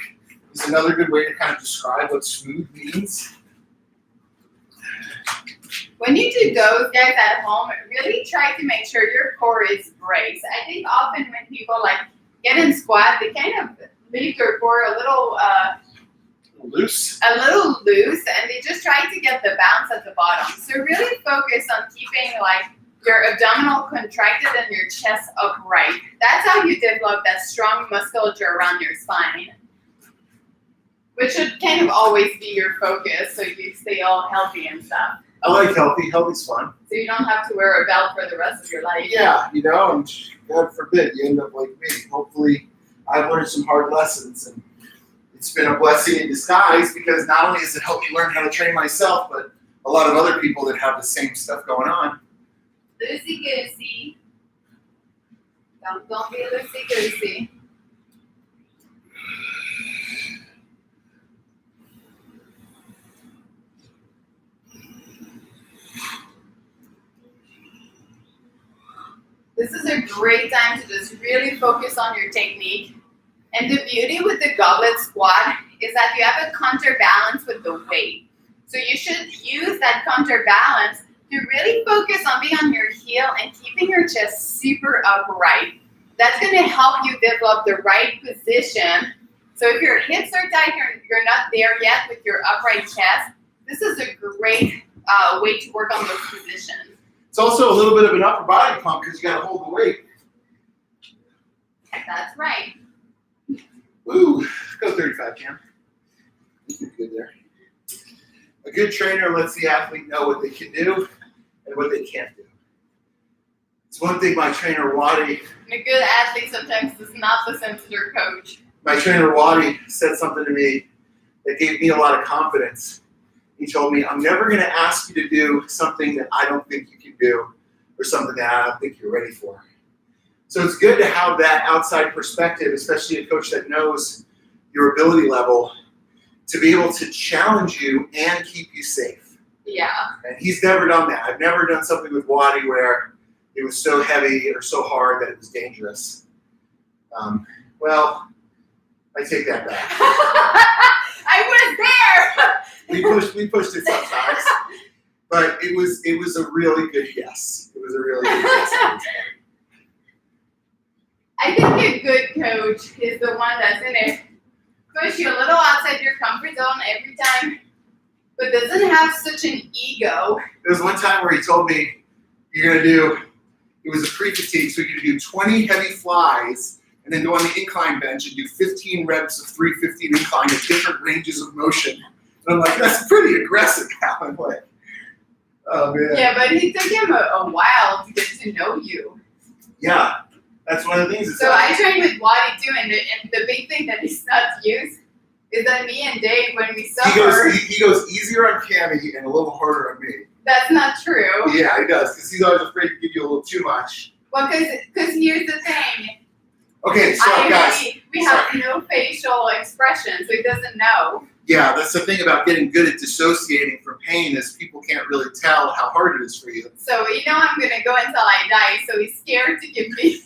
[SPEAKER 1] is another good way to kind of describe what smooth means.
[SPEAKER 2] When you do those, guys, at home, really try to make sure your core is braced. I think often when people get in squat, they kind of leave their core a little
[SPEAKER 1] loose,
[SPEAKER 2] and they just try to get the bounce at the bottom. So really focus on keeping your abdominal contracted and your chest upright. That's how you develop that strong musculature around your spine, which should kind of always be your focus, so you stay all healthy and stuff.
[SPEAKER 1] I like healthy. Healthy's fun.
[SPEAKER 2] So you don't have to wear a belt for the rest of your life.
[SPEAKER 1] Yeah, and God forbid you end up like me. Hopefully, I've learned some hard lessons, and it's been a blessing in disguise, because not only has it helped me learn how to train myself, but a lot of other people that have the same stuff going on.
[SPEAKER 2] Loosey-goosey. Don't be loosey-goosey. This is a great time to just really focus on your technique. And the beauty with the goblet squat is that you have a counterbalance with the weight. So you should use that counterbalance to really focus on being on your heel and keeping your chest super upright. That's going to help you develop the right position. So if your hips are tight, you're not there yet with your upright chest, this is a great way to work on those positions.
[SPEAKER 1] It's also a little bit of an upper body pump, because you got to hold the weight.
[SPEAKER 2] That's right.
[SPEAKER 1] Ooh, go 35, Cam. You're good there. A good trainer lets the athlete know what they can do and what they can't do. It's one thing my trainer Wadi.
[SPEAKER 2] And a good athlete sometimes does not listen to their coach.
[SPEAKER 1] My trainer Wadi said something to me that gave me a lot of confidence. He told me, I'm never going to ask you to do something that I don't think you can do, or something that I don't think you're ready for. So it's good to have that outside perspective, especially a coach that knows your ability level, to be able to challenge you and keep you safe.
[SPEAKER 2] Yeah.
[SPEAKER 1] And he's never done that. I've never done something with Wadi where it was so heavy or so hard that it was dangerous. Well, I take that back.
[SPEAKER 2] I was there.
[SPEAKER 1] We pushed it sometimes, but it was a really good yes. It was a really good yes.
[SPEAKER 2] I think a good coach is the one that's going to push you a little outside your comfort zone every time, but doesn't have such an ego.
[SPEAKER 1] There was one time where he told me, you're going to do, it was a pre-fatigue, so you're going to do 20 heavy flies, and then go on the incline bench and do 15 reps of 315 incline at different ranges of motion. And I'm like, that's pretty aggressive, Alan. Like, oh man.
[SPEAKER 2] Yeah, but it took him a while to get to know you.
[SPEAKER 1] Yeah, that's one of the things.
[SPEAKER 2] So I trained with Wadi too, and the big thing that he's not used is that me and Dave, when we suffer,
[SPEAKER 1] he goes easier on Cammy and a little harder on me.
[SPEAKER 2] That's not true.
[SPEAKER 1] Yeah, he does, because he's always afraid to give you a little too much.
[SPEAKER 2] Well, because here's the thing.
[SPEAKER 1] Okay, so guys.
[SPEAKER 2] We have no facial expression, so he doesn't know.
[SPEAKER 1] Yeah, that's the thing about getting good at dissociating from pain, is people can't really tell how hard it is for you.
[SPEAKER 2] So I'm going to go until I die, so he's scared to give me.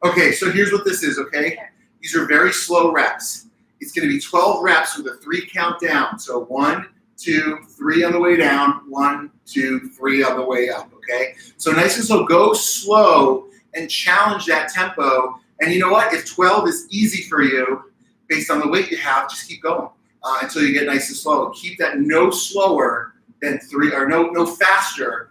[SPEAKER 1] Okay, so here's what this is, okay? These are very slow reps. It's going to be 12 reps with a 3 count down. So 1, 2, 3 on the way down, 1, 2, 3 on the way up, okay? So nice and slow. Go slow and challenge that tempo. And you know what? If 12 is easy for you, based on the weight you have, just keep going until you get nice and slow. Keep that no slower than 3, or no faster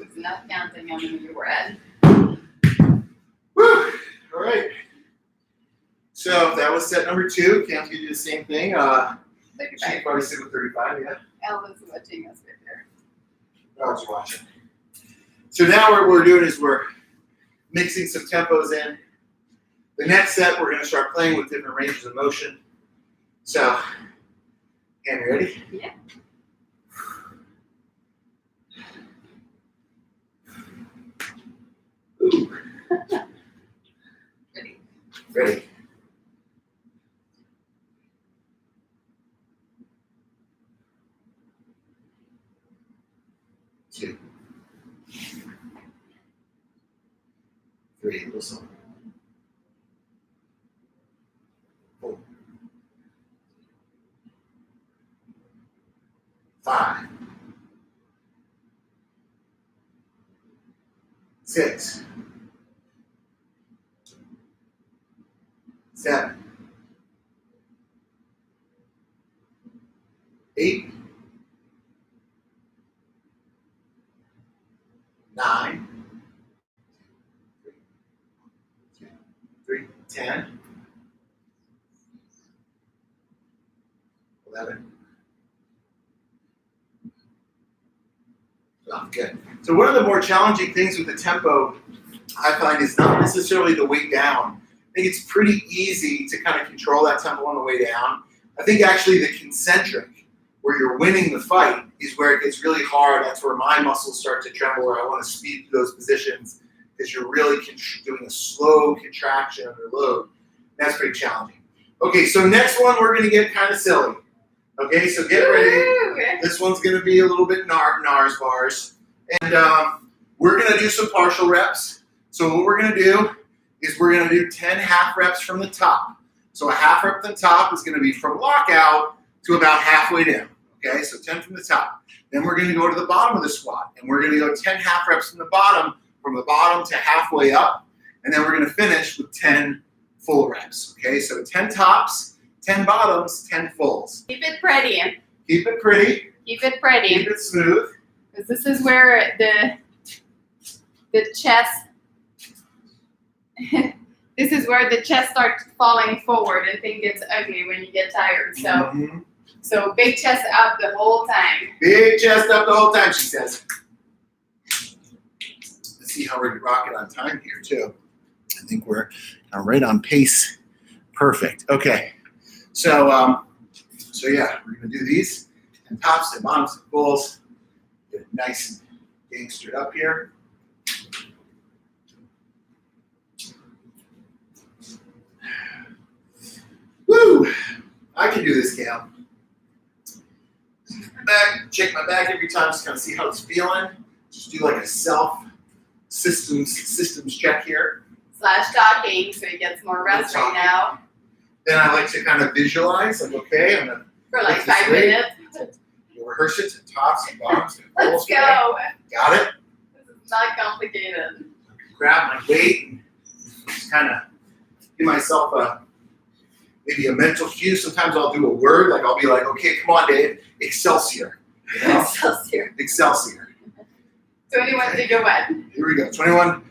[SPEAKER 2] It's not counting how many you were at.
[SPEAKER 1] Woo! All right. So that was set number 2. Cam's gonna do the same thing. She
[SPEAKER 2] 35.
[SPEAKER 1] probably sit with 35, yeah.
[SPEAKER 2] Elvis watching us right there.
[SPEAKER 1] I was watching. So now what we're doing is we're mixing some tempos in. The next set, we're going to start playing with different ranges of motion. So, Cam, you ready?
[SPEAKER 2] Yeah.
[SPEAKER 1] Ooh.
[SPEAKER 2] Ready.
[SPEAKER 1] Ready. Two. 3. Listen. 4. 5. 6. 7. 8. 9. 10. 11. Oh, good. So one of the more challenging things with the tempo, I find, is not necessarily the way down. I think it's pretty easy to kind of control that tempo on the way down. I think actually the concentric, where you're winning the fight, is where it gets really hard. That's where my muscles start to tremble, or I want to speed through those positions, because you're really doing a slow contraction under load. That's pretty challenging. Okay, so next one, we're going to get kind of silly. Okay, so get ready. This one's going to be a little bit NARS bars. And we're going to do some partial reps. So what we're going to do is we're going to do 10 half reps from the top. So a half rep from the top is going to be from lockout to about halfway down. Okay, so 10 from the top. Then we're going to go to the bottom of the squat. And we're going to go 10 half reps from the bottom to halfway up. And then we're going to finish with 10 full reps. Okay, so 10 tops, 10 bottoms, 10 fulls.
[SPEAKER 2] Keep it pretty.
[SPEAKER 1] Keep it pretty.
[SPEAKER 2] Keep it pretty.
[SPEAKER 1] Keep it smooth.
[SPEAKER 2] Because this is where the chest, this is where the chest starts falling forward and things gets ugly when you get tired. So, so big chest up the whole time.
[SPEAKER 1] Big chest up the whole time, she says. Let's see how we're rocking on time here too. I think we're right on pace. Perfect. Okay. So, so yeah, we're gonna do these and tops and bottoms and fulls. Get it nice and gangstered up here. Woo! I can do this, Cam. Back, check my back every time, just kind of see how it's feeling. Just do like a self systems check here.
[SPEAKER 2] / talking, so he gets more rest right now.
[SPEAKER 1] Then I like to kind of visualize, like, okay, I'm gonna
[SPEAKER 2] For like 5 minutes.
[SPEAKER 1] you rehearse it to tops and bottoms and
[SPEAKER 2] Let's
[SPEAKER 1] fulls.
[SPEAKER 2] go.
[SPEAKER 1] Got it?
[SPEAKER 2] This is not complicated.
[SPEAKER 1] Grab my weight and to kind of give myself maybe a mental cue. Sometimes I'll do a word, like I'll be like, okay, come on, Dave, Excelsior. You know?
[SPEAKER 2] Excelsior.
[SPEAKER 1] Excelsior.
[SPEAKER 2] 21 gigawatts.
[SPEAKER 1] Here we go. 1.21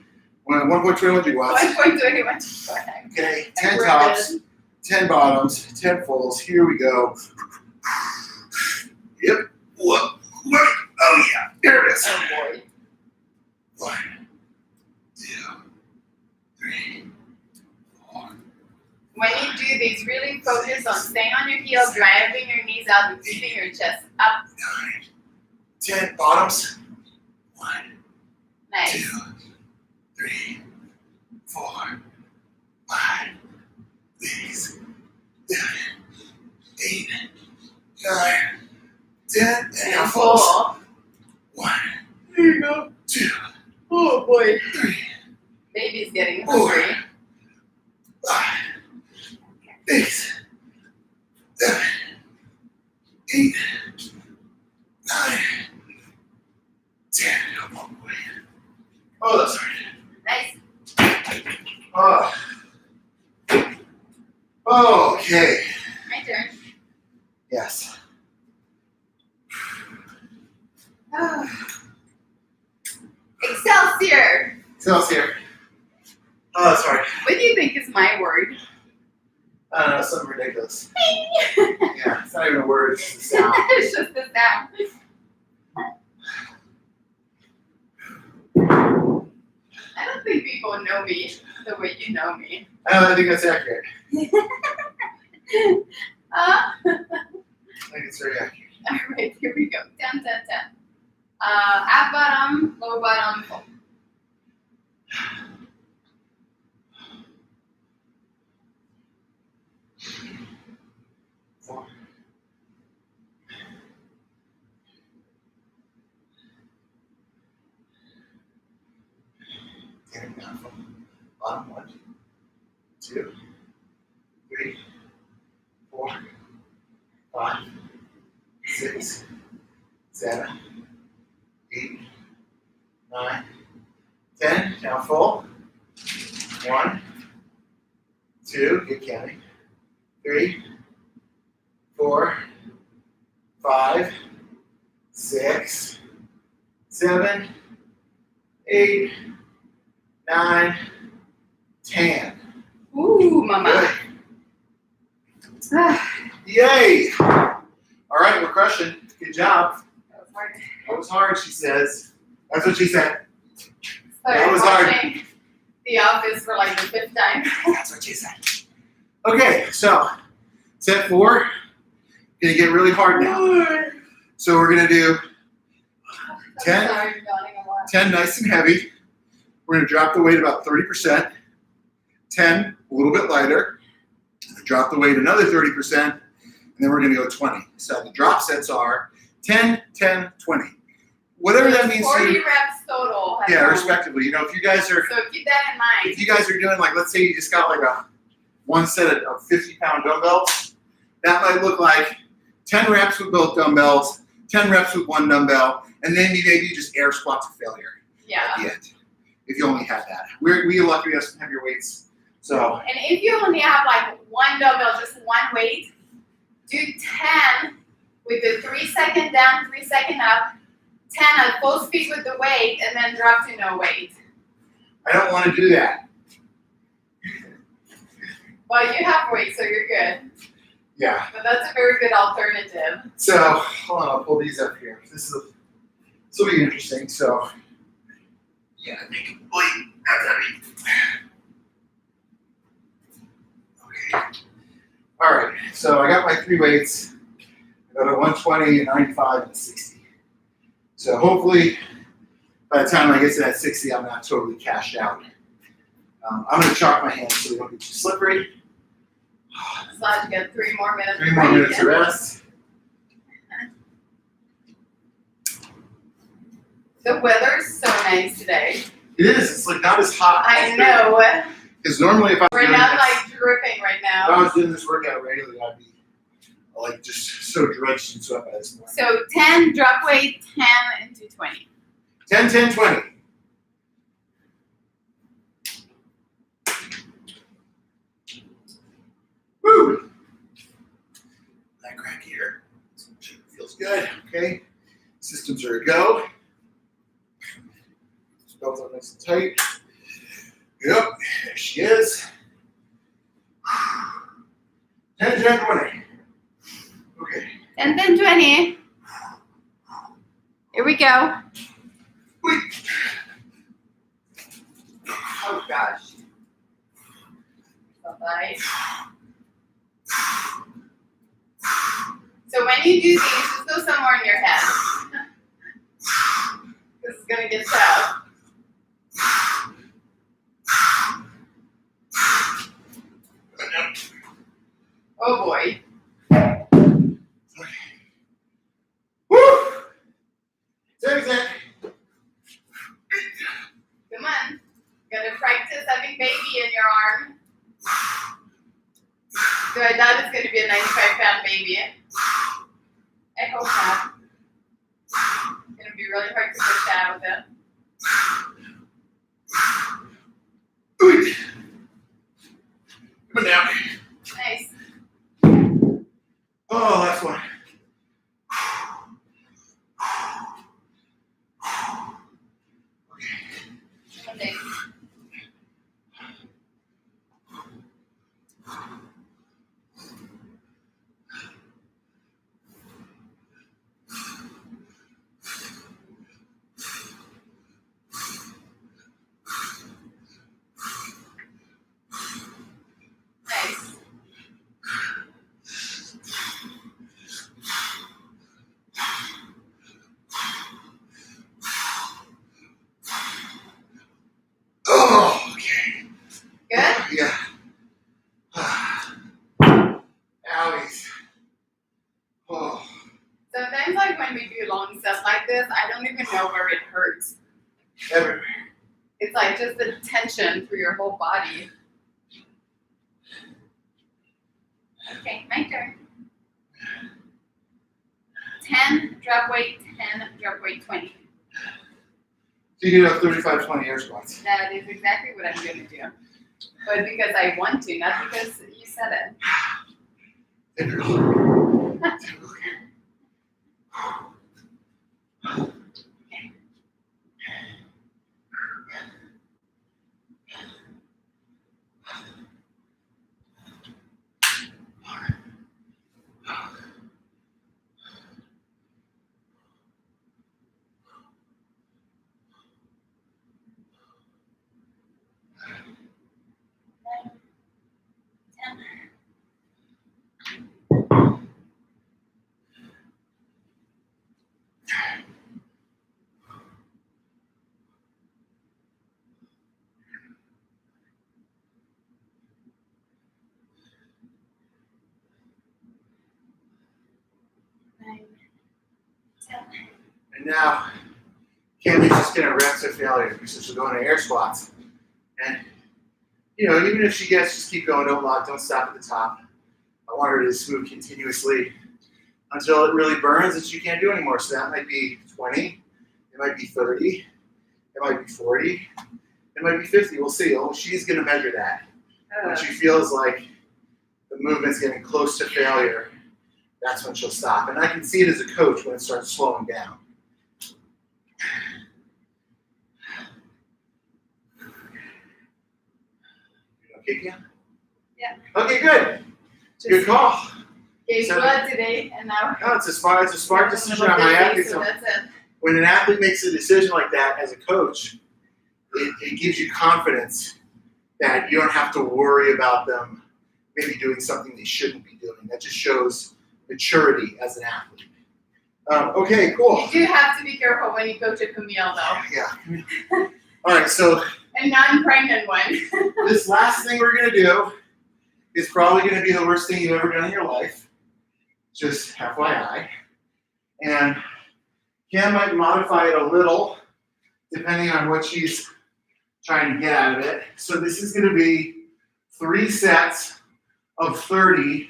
[SPEAKER 1] gigawatts.
[SPEAKER 2] 1.21.
[SPEAKER 1] Okay, 10 tops, 10 bottoms, 10 fulls. Here we go. Yep. Whoop. Oh yeah, there it is.
[SPEAKER 2] Oh boy.
[SPEAKER 1] 1, 2, 3, 4.
[SPEAKER 2] When you do these, really focus on staying on your heels, driving your knees out, and keeping your chest up.
[SPEAKER 1] 9, 10 bottoms. 1,
[SPEAKER 2] Nice.
[SPEAKER 1] 2, 3, 4, 5, 6, 7, 8, 9, 10, and now fulls. 1,
[SPEAKER 2] There you go.
[SPEAKER 1] 2,
[SPEAKER 2] Oh boy.
[SPEAKER 1] 3,
[SPEAKER 2] Baby's getting
[SPEAKER 1] 4,
[SPEAKER 2] hungry.
[SPEAKER 1] 5, 6, 7, 8, 9, 10. Come on, boy. Oh, that's hard.
[SPEAKER 2] Nice.
[SPEAKER 1] Oh. Okay.
[SPEAKER 2] My turn.
[SPEAKER 1] Yes.
[SPEAKER 2] Excelsior.
[SPEAKER 1] Excelsior. Oh, that's hard.
[SPEAKER 2] What do you think is my word?
[SPEAKER 1] I don't know, something ridiculous. Yeah, it's not even a word, it's just a sound.
[SPEAKER 2] It's just the sound. I don't think people know me the way you know me.
[SPEAKER 1] I think that's accurate.
[SPEAKER 2] I
[SPEAKER 1] I think it's very accurate.
[SPEAKER 2] All right, here we go. 10, 10, 10. Half bottom, lower bottom, full.
[SPEAKER 1] Getting down from bottom. 1, 2, 3, 4, 5, 6, 7, 8, 9, 10. Now full. 1, 2, good counting. 3, 4, 5, 6, 7, 8, 9, 10.
[SPEAKER 2] Ooh, mama.
[SPEAKER 1] Good. Yay! All right, we're crushing. Good job.
[SPEAKER 2] That was hard.
[SPEAKER 1] That was hard, she says. That's what she said.
[SPEAKER 2] Sorry,
[SPEAKER 1] That was
[SPEAKER 2] watching The Office for like the 5th time.
[SPEAKER 1] That's what she said. Okay, so set 4. Gonna get really hard now. So we're gonna do 10.
[SPEAKER 2] Sorry, you're yawning a lot.
[SPEAKER 1] 10 nice and heavy. We're gonna drop the weight about 30%. 10, a little bit lighter. Drop the weight another 30%, and then we're gonna go 20. So the drop sets are 10, 10, 20. Whatever that means to
[SPEAKER 2] 40
[SPEAKER 1] you.
[SPEAKER 2] reps total.
[SPEAKER 1] Yeah, respectively. You know, if you guys are
[SPEAKER 2] So keep that in mind.
[SPEAKER 1] if you guys are doing, like, let's say you just got like one set of 50-pound dumbbells, that might look like 10 reps with both dumbbells, 10 reps with one dumbbell, and then maybe you just air squat to failure at the end, if you only had that. We lucky have some heavier weights. So,
[SPEAKER 2] And if you only have like one dumbbell, just one weight, do 10 with the 3-second down, 3-second up, 10 at full speed with the weight, and then drop to no weight.
[SPEAKER 1] I don't want to do that.
[SPEAKER 2] Well, you have weight, so you're good.
[SPEAKER 1] Yeah.
[SPEAKER 2] But that's a very good alternative.
[SPEAKER 1] So, hold on, I'll pull these up here. This will be interesting. So, yeah, make it bleed. Okay. All right. So I got my 3 weights. I got a 120, a 95, and a 60. So hopefully, by the time I get to that 60, I'm not totally cashed out. I'm going to chalk my hands so they don't get too slippery.
[SPEAKER 2] So I get 3 more minutes.
[SPEAKER 1] 3 more minutes to rest.
[SPEAKER 2] The weather's so nice today.
[SPEAKER 1] It is. It's like not as hot.
[SPEAKER 2] I know.
[SPEAKER 1] Because normally if I was
[SPEAKER 2] We're
[SPEAKER 1] doing
[SPEAKER 2] not
[SPEAKER 1] this,
[SPEAKER 2] like dripping right
[SPEAKER 1] if I
[SPEAKER 2] now.
[SPEAKER 1] was doing this workout regularly, I'd be like just so drenched in sweat by this point.
[SPEAKER 2] So 10, drop weight, 10 into 20.
[SPEAKER 1] 10, 10, 20. Okay, systems are a go. Belt up nice and tight. Yep, there she is. 10, 10, 20. Okay.
[SPEAKER 2] 10, 10, 20. Here we go.
[SPEAKER 1] Wait.
[SPEAKER 2] Oh gosh. Bye-bye. So when you do these, just go somewhere in your head. This is gonna get tough. Oh boy.
[SPEAKER 1] Woo! Take it.
[SPEAKER 2] Come on. Gonna practice having baby in your arm. So I thought it's gonna be a 95-pound baby. I hope not. It's gonna be really hard to push out with it.
[SPEAKER 1] Come on down.
[SPEAKER 2] Nice.
[SPEAKER 1] Oh, last one.
[SPEAKER 2] Okay. Nice.
[SPEAKER 1] Oh, okay.
[SPEAKER 2] Good?
[SPEAKER 1] Yeah. Owies. Oh.
[SPEAKER 2] Sometimes, like when we do long stuff like this, I don't even know where it hurts.
[SPEAKER 1] Everywhere.
[SPEAKER 2] It's like just the tension through your whole body. Okay, my turn. 10 drop weight, 10 drop weight, 20.
[SPEAKER 1] So you do have 35, 20 air squats.
[SPEAKER 2] That is exactly what I'm going to do. But because I want to, not because you said it.
[SPEAKER 1] Typical. And now, Cammy's just going to rest her failure because she'll go into air squats. And, you know, even if she gets, just keep going, don't stop at the top. I want her to just move continuously until it really burns and she can't do anymore. So that might be 20, it might be 30, it might be 40, it might be 50. We'll see. Oh, she's going to measure that. When she feels like the movement's getting close to failure, that's when she'll stop. And I can see it as a coach when it starts slowing down. Okay, Cam?
[SPEAKER 2] Yeah.
[SPEAKER 1] Okay, good. Good call.
[SPEAKER 2] Gave blood today, and now.
[SPEAKER 1] No, it's a smart decision on my athlete.
[SPEAKER 2] So that's it.
[SPEAKER 1] When an athlete makes a decision like that as a coach, it gives you confidence that you don't have to worry about them maybe doing something they shouldn't be doing. That just shows maturity as an athlete. Okay, cool.
[SPEAKER 2] You do have to be careful when you coach a Camille, though.
[SPEAKER 1] Yeah. All right, so.
[SPEAKER 2] A non-pregnant one.
[SPEAKER 1] This last thing we're going to do is probably going to be the worst thing you've ever done in your life. Just FYI. And Cam might modify it a little depending on what she's trying to get out of it. So this is going to be 3 sets of 30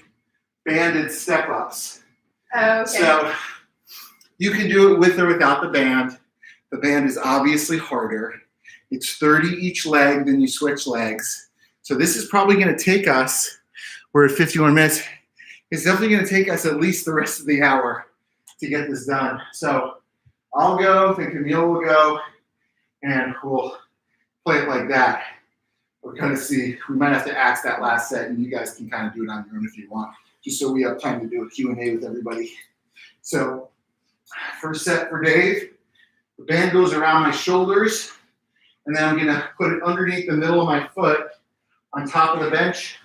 [SPEAKER 1] banded step-ups.
[SPEAKER 2] Okay.
[SPEAKER 1] So you can do it with or without the band. The band is obviously harder. It's 30 each leg, then you switch legs. So this is probably going to take us, we're at 51 minutes, it's definitely going to take us at least the rest of the hour to get this done. So I'll go, then Camille will go, and we'll play it like that. We're going to see. We might have to axe that last set, and you guys can kind of do it on your own if you want, just so we have time to do a Q&A with everybody. So first set for Dave. The band goes around my shoulders, and then I'm going to put it underneath the middle of my foot on top of the bench.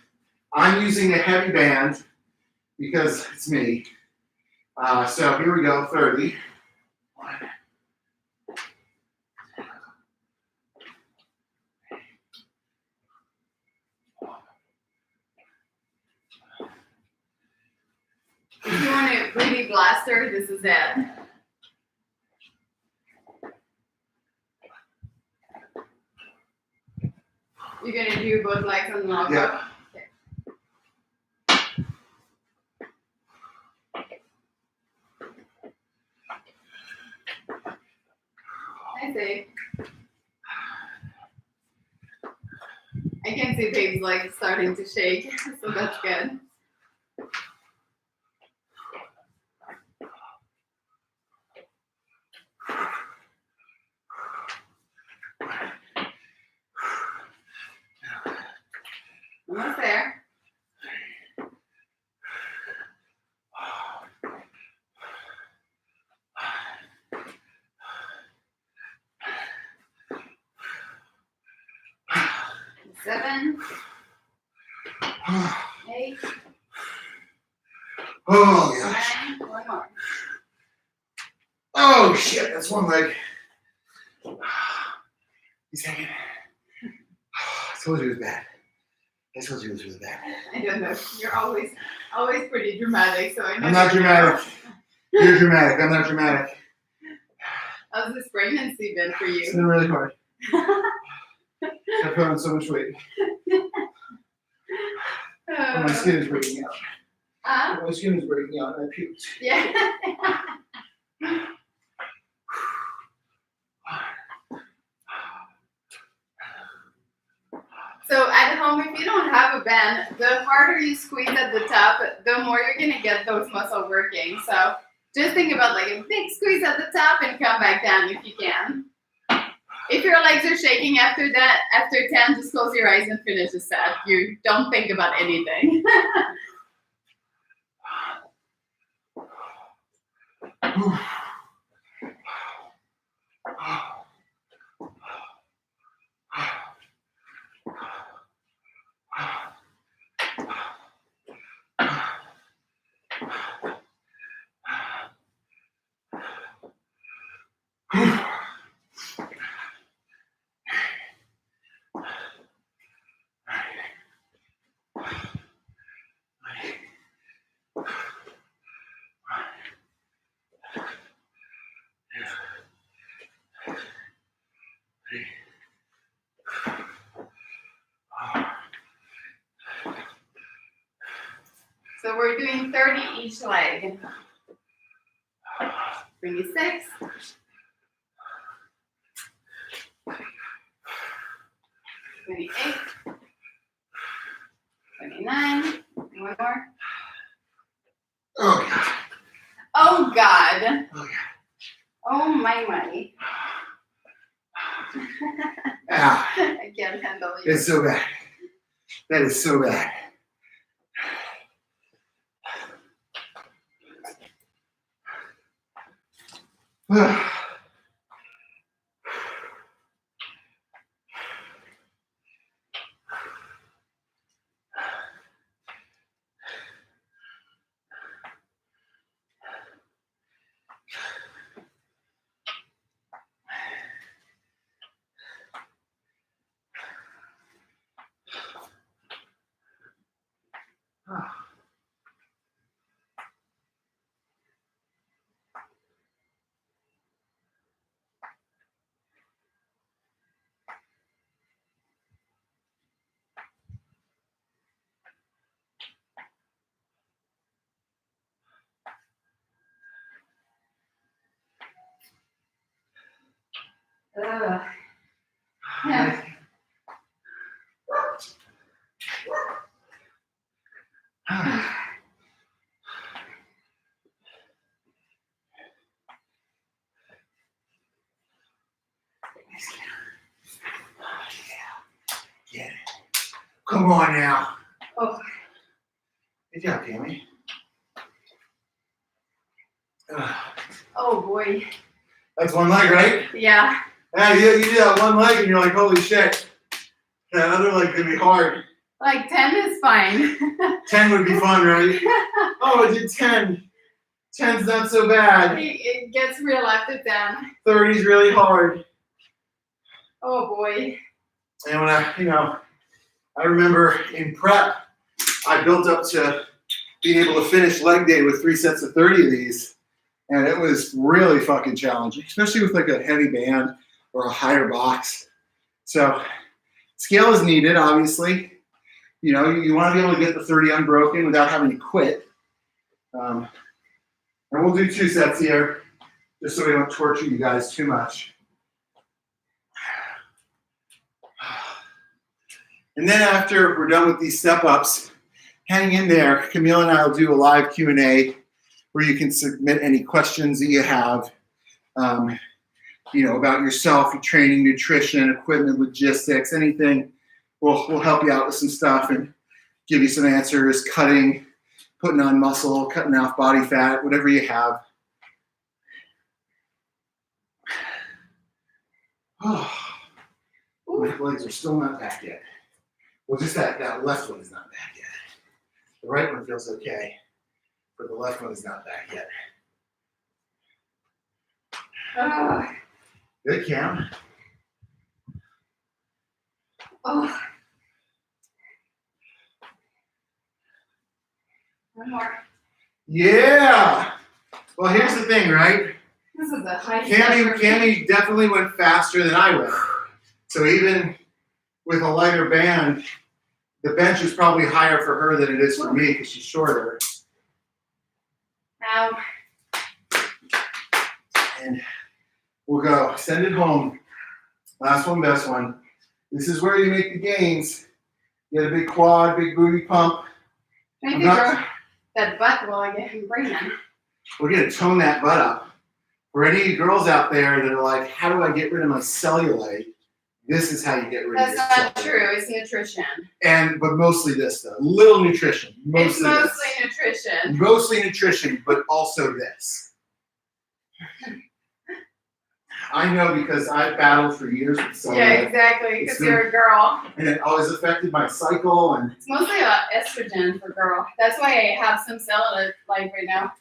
[SPEAKER 1] I'm using a heavy band because it's me. So here we go, 30. 1, 2.
[SPEAKER 2] If you want to really blaster, this is it. You're going to do both legs on the log.
[SPEAKER 1] Yeah.
[SPEAKER 2] I see. I can see Dave's legs starting to shake, so that's good. Almost there. Seven. 8.
[SPEAKER 1] Oh, gosh.
[SPEAKER 2] 9. One more.
[SPEAKER 1] Oh, shit. That's one leg. He's hanging. I told you it was bad. I told you it was really bad.
[SPEAKER 2] I don't know. You're always pretty dramatic, so I know.
[SPEAKER 1] I'm not dramatic. You're dramatic. I'm not dramatic.
[SPEAKER 2] How's this pregnancy been for
[SPEAKER 1] It's
[SPEAKER 2] you?
[SPEAKER 1] been really hard. I put on so much weight. My skin is breaking out. My skin is breaking out and I puked.
[SPEAKER 2] Yeah. So at home, if you don't have a band, the harder you squeeze at the top, the more you're gonna get those muscles working. So just think about like a big squeeze at the top and come back down if you can. If your legs are shaking after that, after 10, just close your eyes and finish the set. You don't think about anything. So we're doing 30 each leg. 26. 28. 29. One more.
[SPEAKER 1] Oh, God.
[SPEAKER 2] Oh, God.
[SPEAKER 1] Oh, God.
[SPEAKER 2] Oh, my.
[SPEAKER 1] Ah,
[SPEAKER 2] I can't handle you.
[SPEAKER 1] it's so bad. That is so bad.
[SPEAKER 2] Yeah.
[SPEAKER 1] Get it. Come on now.
[SPEAKER 2] Oh.
[SPEAKER 1] Good job, Tammy.
[SPEAKER 2] Oh boy.
[SPEAKER 1] That's one leg, right?
[SPEAKER 2] Yeah.
[SPEAKER 1] Yeah, you do that one leg and you're like, holy shit. That other leg could be hard.
[SPEAKER 2] Like 10 is fine.
[SPEAKER 1] 10 would be fun, right? Oh, I did 10. 10's not so bad.
[SPEAKER 2] It gets real after 10.
[SPEAKER 1] 30's really hard.
[SPEAKER 2] Oh boy.
[SPEAKER 1] And when I remember in prep, I built up to being able to finish leg day with 3 sets of 30 of these. And it was really fucking challenging, especially with like a heavy band or a higher box. So scale is needed, obviously. You know, you want to be able to get the 30 unbroken without having to quit. And we'll do 2 sets here, just so we don't torture you guys too much. And then after we're done with these step-ups, hang in there. Camille and I will do a live Q&A where you can submit any questions that you have, about yourself, your training, nutrition, equipment, logistics, anything. We'll help you out with some stuff and give you some answers, cutting, putting on muscle, cutting off body fat, whatever you have. Oh, my legs are still not back yet. Well, just that left one is not back yet. The right one feels okay, but the left one is not back yet. Good, Cam.
[SPEAKER 2] Oh. One more.
[SPEAKER 1] Yeah. Well, here's the thing, right?
[SPEAKER 2] This is a high.
[SPEAKER 1] Cammy definitely went faster than I went. So even with a lighter band, the bench is probably higher for her than it is for me because she's shorter.
[SPEAKER 2] Ow.
[SPEAKER 1] And we'll go. Send it home. Last one, best one. This is where you make the gains. Get a big quad, big booty pump.
[SPEAKER 2] Maybe grow that butt while I get him breathing.
[SPEAKER 1] We're going to tone that butt up. For any of you girls out there that are like, how do I get rid of my cellulite? This is how you get rid of your
[SPEAKER 2] That's not
[SPEAKER 1] cellulite.
[SPEAKER 2] true. It's nutrition.
[SPEAKER 1] But mostly this though. Little nutrition.
[SPEAKER 2] It's mostly nutrition.
[SPEAKER 1] Mostly nutrition, but also this. I know because I've battled for years with cellulite.
[SPEAKER 2] Yeah, exactly. Because you're a girl.
[SPEAKER 1] And it always affected my cycle. And
[SPEAKER 2] it's mostly about estrogen for girl. That's why I have some cellulite right now.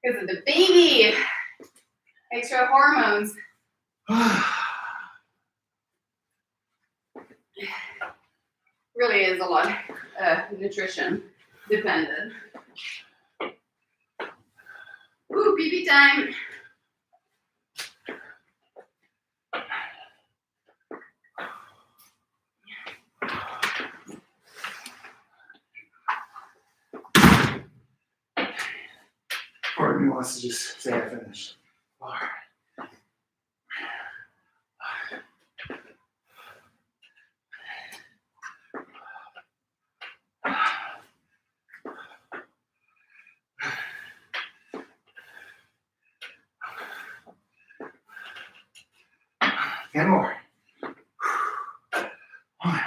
[SPEAKER 2] Because of the baby. Extra hormones. Really is a lot nutrition dependent. Ooh, BB time.
[SPEAKER 1] Part of me wants to just say I finished. All right. And more. One.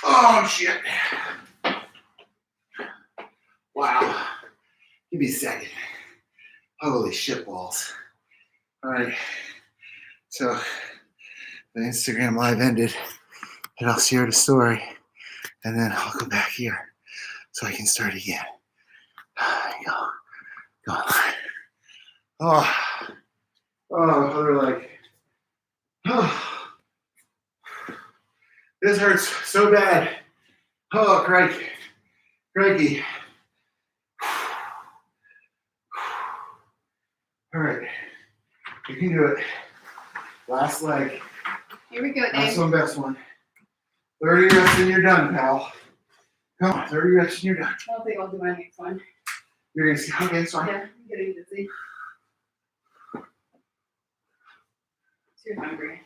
[SPEAKER 1] Oh, shit. Wow. Give me a second. Holy shit balls. All right. So the Instagram live ended, and I'll share the story, and then I'll go back here so I can start again. There you go. Go on. Other leg. This hurts so bad. Oh, crikey. All right, you can do it. Last leg.
[SPEAKER 2] Here we go, Dave.
[SPEAKER 1] Last one, best one. 30 reps and you're done, pal. Come on, 30 reps and you're done.
[SPEAKER 2] I don't think I'll do my next one.
[SPEAKER 1] You're gonna see. Okay, it's fine.
[SPEAKER 2] Yeah, I'm getting dizzy. Too hungry.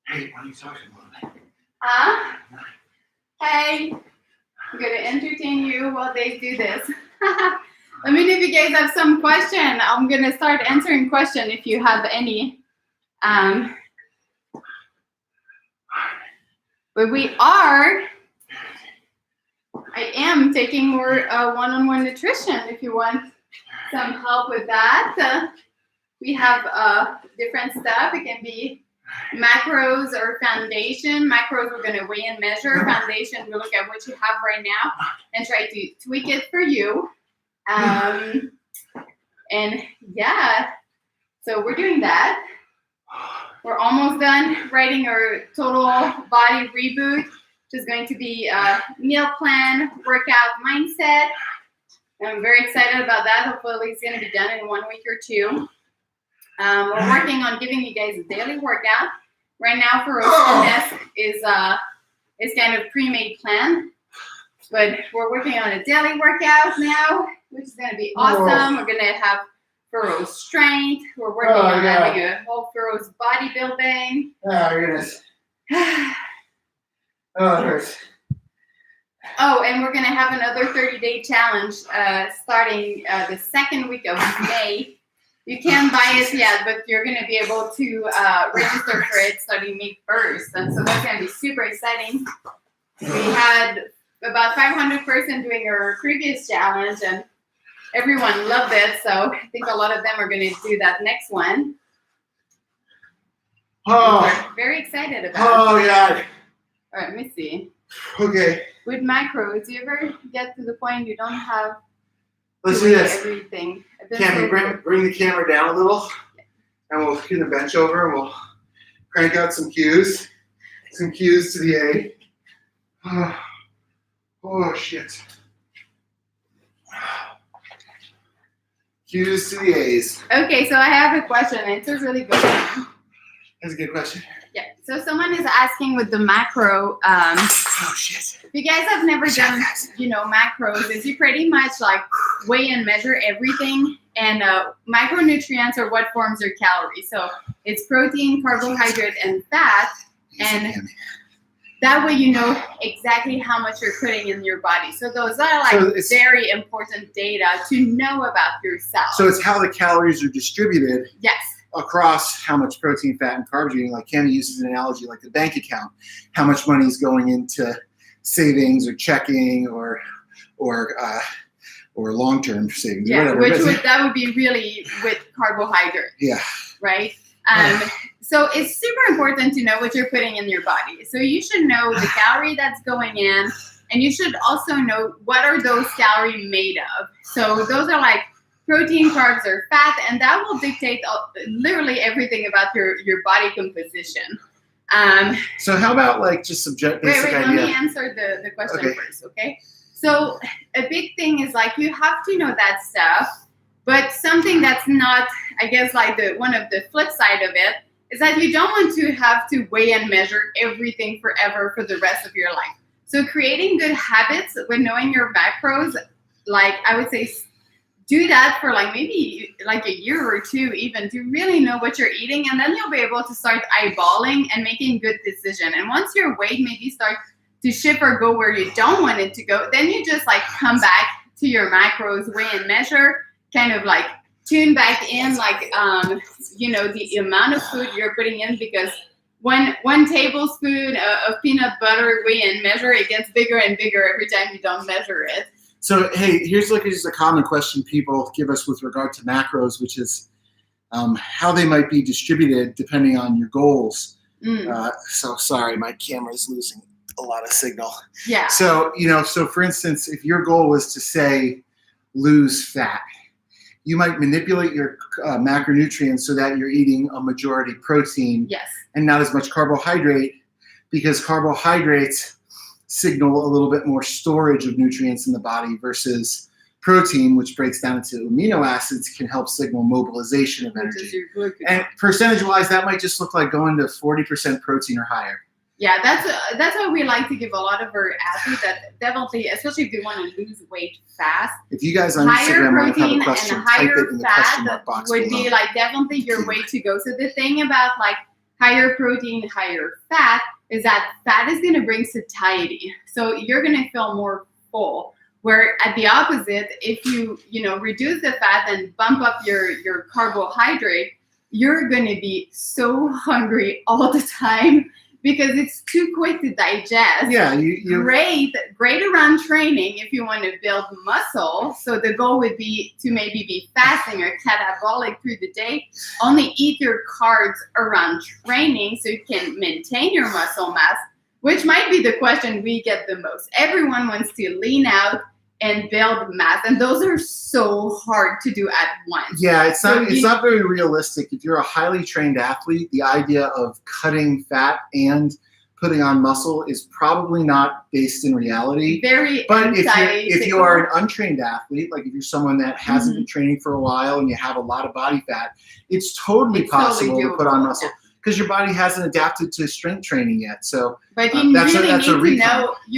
[SPEAKER 1] Hey, why are you talking about me?
[SPEAKER 2] Hey, I'm gonna entertain you while they do this. Let me know if you guys have some question. I'm gonna start answering question if you have any. But I am taking more one-on-one nutrition if you want some help with that. We have different stuff. It can be macros or foundation. Macros, we're going to weigh and measure. Foundation, we look at what you have right now and try to tweak it for you. And yeah, so we're doing that. We're almost done writing our total body reboot, which is going to be a meal plan, workout mindset. I'm very excited about that. Hopefully it's going to be done in 1 week or 2. We're working on giving you guys a daily workout. Right now for us, is kind of pre-made plan, but we're working on a daily workout now, which is going to be awesome. We're going to have Furrow's strength. We're working on having a whole Furrow's bodybuilding.
[SPEAKER 1] Oh, goodness. Oh, it hurts.
[SPEAKER 2] Oh, and we're going to have another 30-day challenge starting the 2nd week of May. You can't buy it yet, but you're going to be able to register for it starting May 1st. And so that's going to be super exciting. We had about 500 person doing our previous challenge, and everyone loved it. So I think a lot of them are going to do that next one.
[SPEAKER 1] Oh.
[SPEAKER 2] We're very excited about it.
[SPEAKER 1] Oh, yeah.
[SPEAKER 2] All right, let me see.
[SPEAKER 1] Okay.
[SPEAKER 2] With macros, do you ever get to the point you don't have
[SPEAKER 1] Let's do this.
[SPEAKER 2] everything?
[SPEAKER 1] Cammy, bring the camera down a little, and we'll get the bench over, and we'll crank out some cues to the A. Oh shit. Cues to the A's.
[SPEAKER 2] Okay, so I have a question. It's a really good one.
[SPEAKER 1] That's a good question.
[SPEAKER 2] Yeah. So someone is asking with the macro.
[SPEAKER 1] Oh shit.
[SPEAKER 2] If you guys have never done, macros, is you pretty much like weigh and measure everything, and macronutrients are what forms your calories. So it's protein, carbohydrate, and fat, and that way you know exactly how much you're putting in your body. So those are like very important data to know about yourself.
[SPEAKER 1] So it's how the calories are distributed.
[SPEAKER 2] Yes.
[SPEAKER 1] Across how much protein, fat, and carbs you're eating. Like Cammy uses an analogy like the bank account, how much money is going into savings or checking or long-term savings.
[SPEAKER 2] Yeah,
[SPEAKER 1] whatever.
[SPEAKER 2] That would be really with carbohydrate.
[SPEAKER 1] Yeah.
[SPEAKER 2] Right? So it's super important to know what you're putting in your body. So you should know the calorie that's going in, and you should also know what are those calories made of. So those are like protein, carbs, or fat, and that will dictate literally everything about your body composition.
[SPEAKER 1] So how about like just basic idea?
[SPEAKER 2] Let me answer the question first, okay? So a big thing is like you have to know that stuff, but something that's not, I guess, like one of the flip side of it is that you don't want to have to weigh and measure everything forever for the rest of your life. So creating good habits when knowing your macros, like I would say, do that for like maybe like a year or 2 even to really know what you're eating, and then you'll be able to start eyeballing and making good decision. And once your weight maybe starts to shift or go where you don't want it to go, then you just like come back to your macros, weigh and measure, kind of like tune back in like the amount of food you're putting in, because one tablespoon of peanut butter, weigh and measure, it gets bigger and bigger every time you don't measure it.
[SPEAKER 1] So, hey, here's like just a common question people give us with regard to macros, which is how they might be distributed depending on your goals. So sorry, my camera is losing a lot of signal.
[SPEAKER 2] Yeah.
[SPEAKER 1] So, so for instance, if your goal was to say lose fat, you might manipulate your macronutrients so that you're eating a majority protein
[SPEAKER 2] yes,
[SPEAKER 1] and not as much carbohydrate, because carbohydrates signal a little bit more storage of nutrients in the body versus protein, which breaks down into amino acids, can help signal mobilization of energy. And percentage-wise, that might just look like going to 40% protein or higher.
[SPEAKER 2] Yeah, that's why we like to give a lot of our athletes that definitely, especially if they want to lose weight fast.
[SPEAKER 1] If you guys on
[SPEAKER 2] higher
[SPEAKER 1] Instagram want to have
[SPEAKER 2] protein
[SPEAKER 1] a question,
[SPEAKER 2] and
[SPEAKER 1] type
[SPEAKER 2] higher
[SPEAKER 1] it in the question mark box
[SPEAKER 2] would
[SPEAKER 1] below.
[SPEAKER 2] be like definitely your way to go. So the thing about like higher protein, higher fat is that fat is going to bring satiety. So you're going to feel more full. Where at the opposite, if you reduce the fat and bump up your carbohydrate, you're going to be so hungry all the time because it's too quick to digest.
[SPEAKER 1] Yeah,
[SPEAKER 2] Great around training if you want to build muscle. So the goal would be to maybe be fasting or catabolic through the day. Only eat your carbs around training so you can maintain your muscle mass, which might be the question we get the most. Everyone wants to lean out and build mass, and those are so hard to do at once.
[SPEAKER 1] Yeah, it's not very realistic. If you're a highly trained athlete, the idea of cutting fat and putting on muscle is probably not based in reality. But if you are an untrained athlete, like if you're someone that hasn't been training for a while and you have a lot of body fat, it's totally possible to put on muscle. Because your body hasn't adapted to strength training yet, so
[SPEAKER 2] but you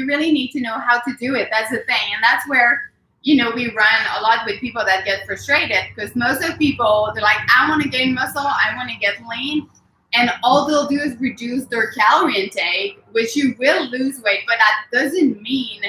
[SPEAKER 2] really need to know how to do it. That's the thing, and that's where we run a lot with people that get frustrated because most of people they're like, I want to gain muscle, I want to get lean, and all they'll do is reduce their calorie intake, which you will lose weight, but that doesn't mean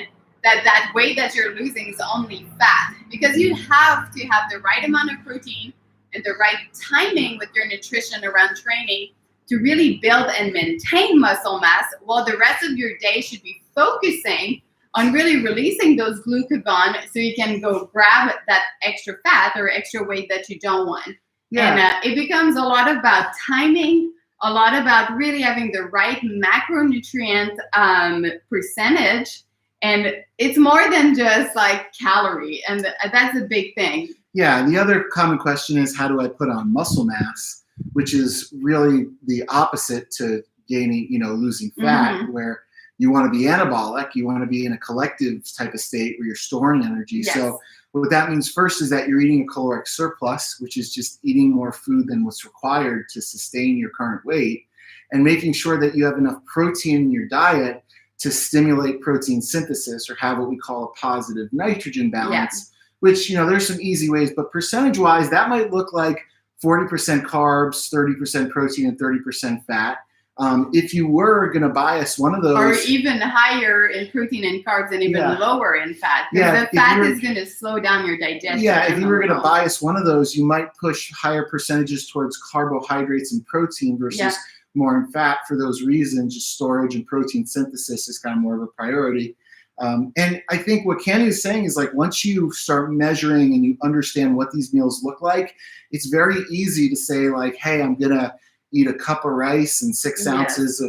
[SPEAKER 2] that weight that you're losing is only fat, because you have to have the right amount of protein and the right timing with your nutrition around training to really build and maintain muscle mass, while the rest of your day should be focusing on really releasing those glucagon so you can go grab that extra fat or extra weight that you don't want. Yeah. And it becomes a lot about timing, a lot about really having the right macronutrient percentage. And it's more than just like calorie. And that's a big thing.
[SPEAKER 1] Yeah. And the other common question is, how do I put on muscle mass? Which is really the opposite to gaining, losing fat, where you want to be anabolic, you want to be in a collective type of state where you're storing energy. Yes. So what that means first is that you're eating a caloric surplus, which is just eating more food than what's required to sustain your current weight, and making sure that you have enough protein in your diet to stimulate protein synthesis or have what we call a positive nitrogen balance, which, there's some easy ways, but percentage-wise, that might look like 40% carbs, 30% protein, and 30% fat. If you were going to bias one of those,
[SPEAKER 2] or even higher in protein and carbs, and even lower in fat, because the fat is going to slow down your digestion.
[SPEAKER 1] Yeah, if you were going to bias one of those, you might push higher percentages towards carbohydrates and protein versus more in fat. For those reasons, just storage and protein synthesis is kind of more of a priority. And I think what Candy is saying is, like, once you start measuring and you understand what these meals look like, it's very easy to say, like, hey, I'm going to eat a cup of rice and 6 ounces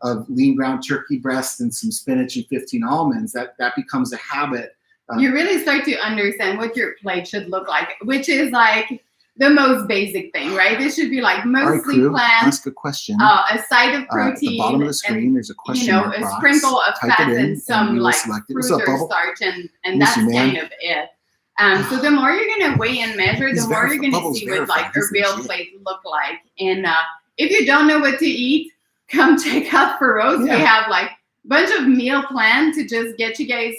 [SPEAKER 1] of lean ground turkey breast and some spinach and 15 almonds. That becomes a habit.
[SPEAKER 2] You really start to understand what your plate should look like, which is like the most basic thing, right? It should be like mostly plants.
[SPEAKER 1] Ask a question.
[SPEAKER 2] A side of protein.
[SPEAKER 1] At the bottom of the screen, there's a question mark
[SPEAKER 2] a
[SPEAKER 1] box.
[SPEAKER 2] Sprinkle of
[SPEAKER 1] Type
[SPEAKER 2] fats
[SPEAKER 1] it in,
[SPEAKER 2] and some like
[SPEAKER 1] fruit
[SPEAKER 2] or starch, and that's kind of it. So the more you're gonna weigh and measure, the more you're gonna see what like a real plate look like. And if you don't know what to eat, come check out Feroz. We have like a bunch of meal plan to just get you guys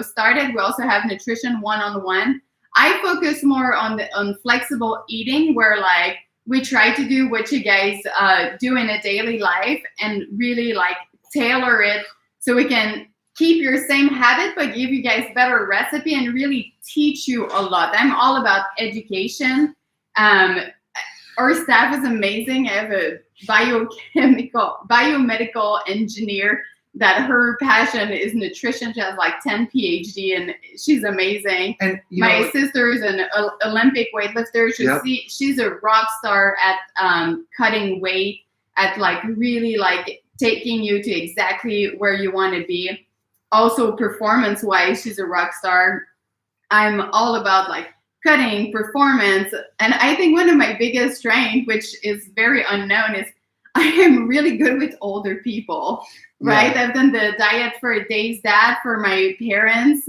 [SPEAKER 2] started. We also have nutrition 1-on-1. I focus more on flexible eating, where like we try to do what you guys do in a daily life and really like tailor it so we can keep your same habit but give you guys better recipe and really teach you a lot. I'm all about education. Our staff is amazing. I have a biomedical engineer that her passion is nutrition. She has like 10 PhD and she's amazing. And my sister's an Olympic weightlifter. She's a rock star at cutting weight, at like really like taking you to exactly where you want to be. Also performance wise, she's a rock star. I'm all about like cutting performance. And I think one of my biggest strengths, which is very unknown, is I am really good with older people, right? I've done the diet for Dave's dad, for my parents.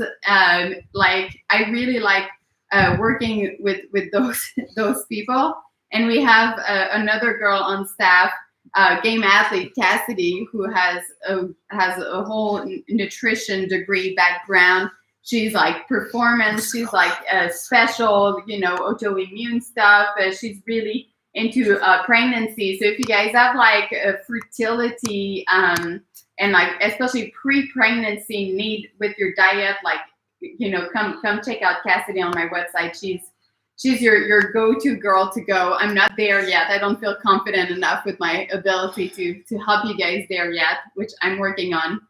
[SPEAKER 2] Like I really like working with those people. And we have another girl on staff, game athlete Cassidy, who has a whole nutrition degree background. She's like performance. She's like special, autoimmune stuff. She's really into pregnancy. So if you guys have like a fertility and like especially pre-pregnancy need with your diet, like come check out Cassidy on my website. She's your go-to girl to go. I'm not there yet. I don't feel confident enough with my ability to help you guys there yet, which I'm working on.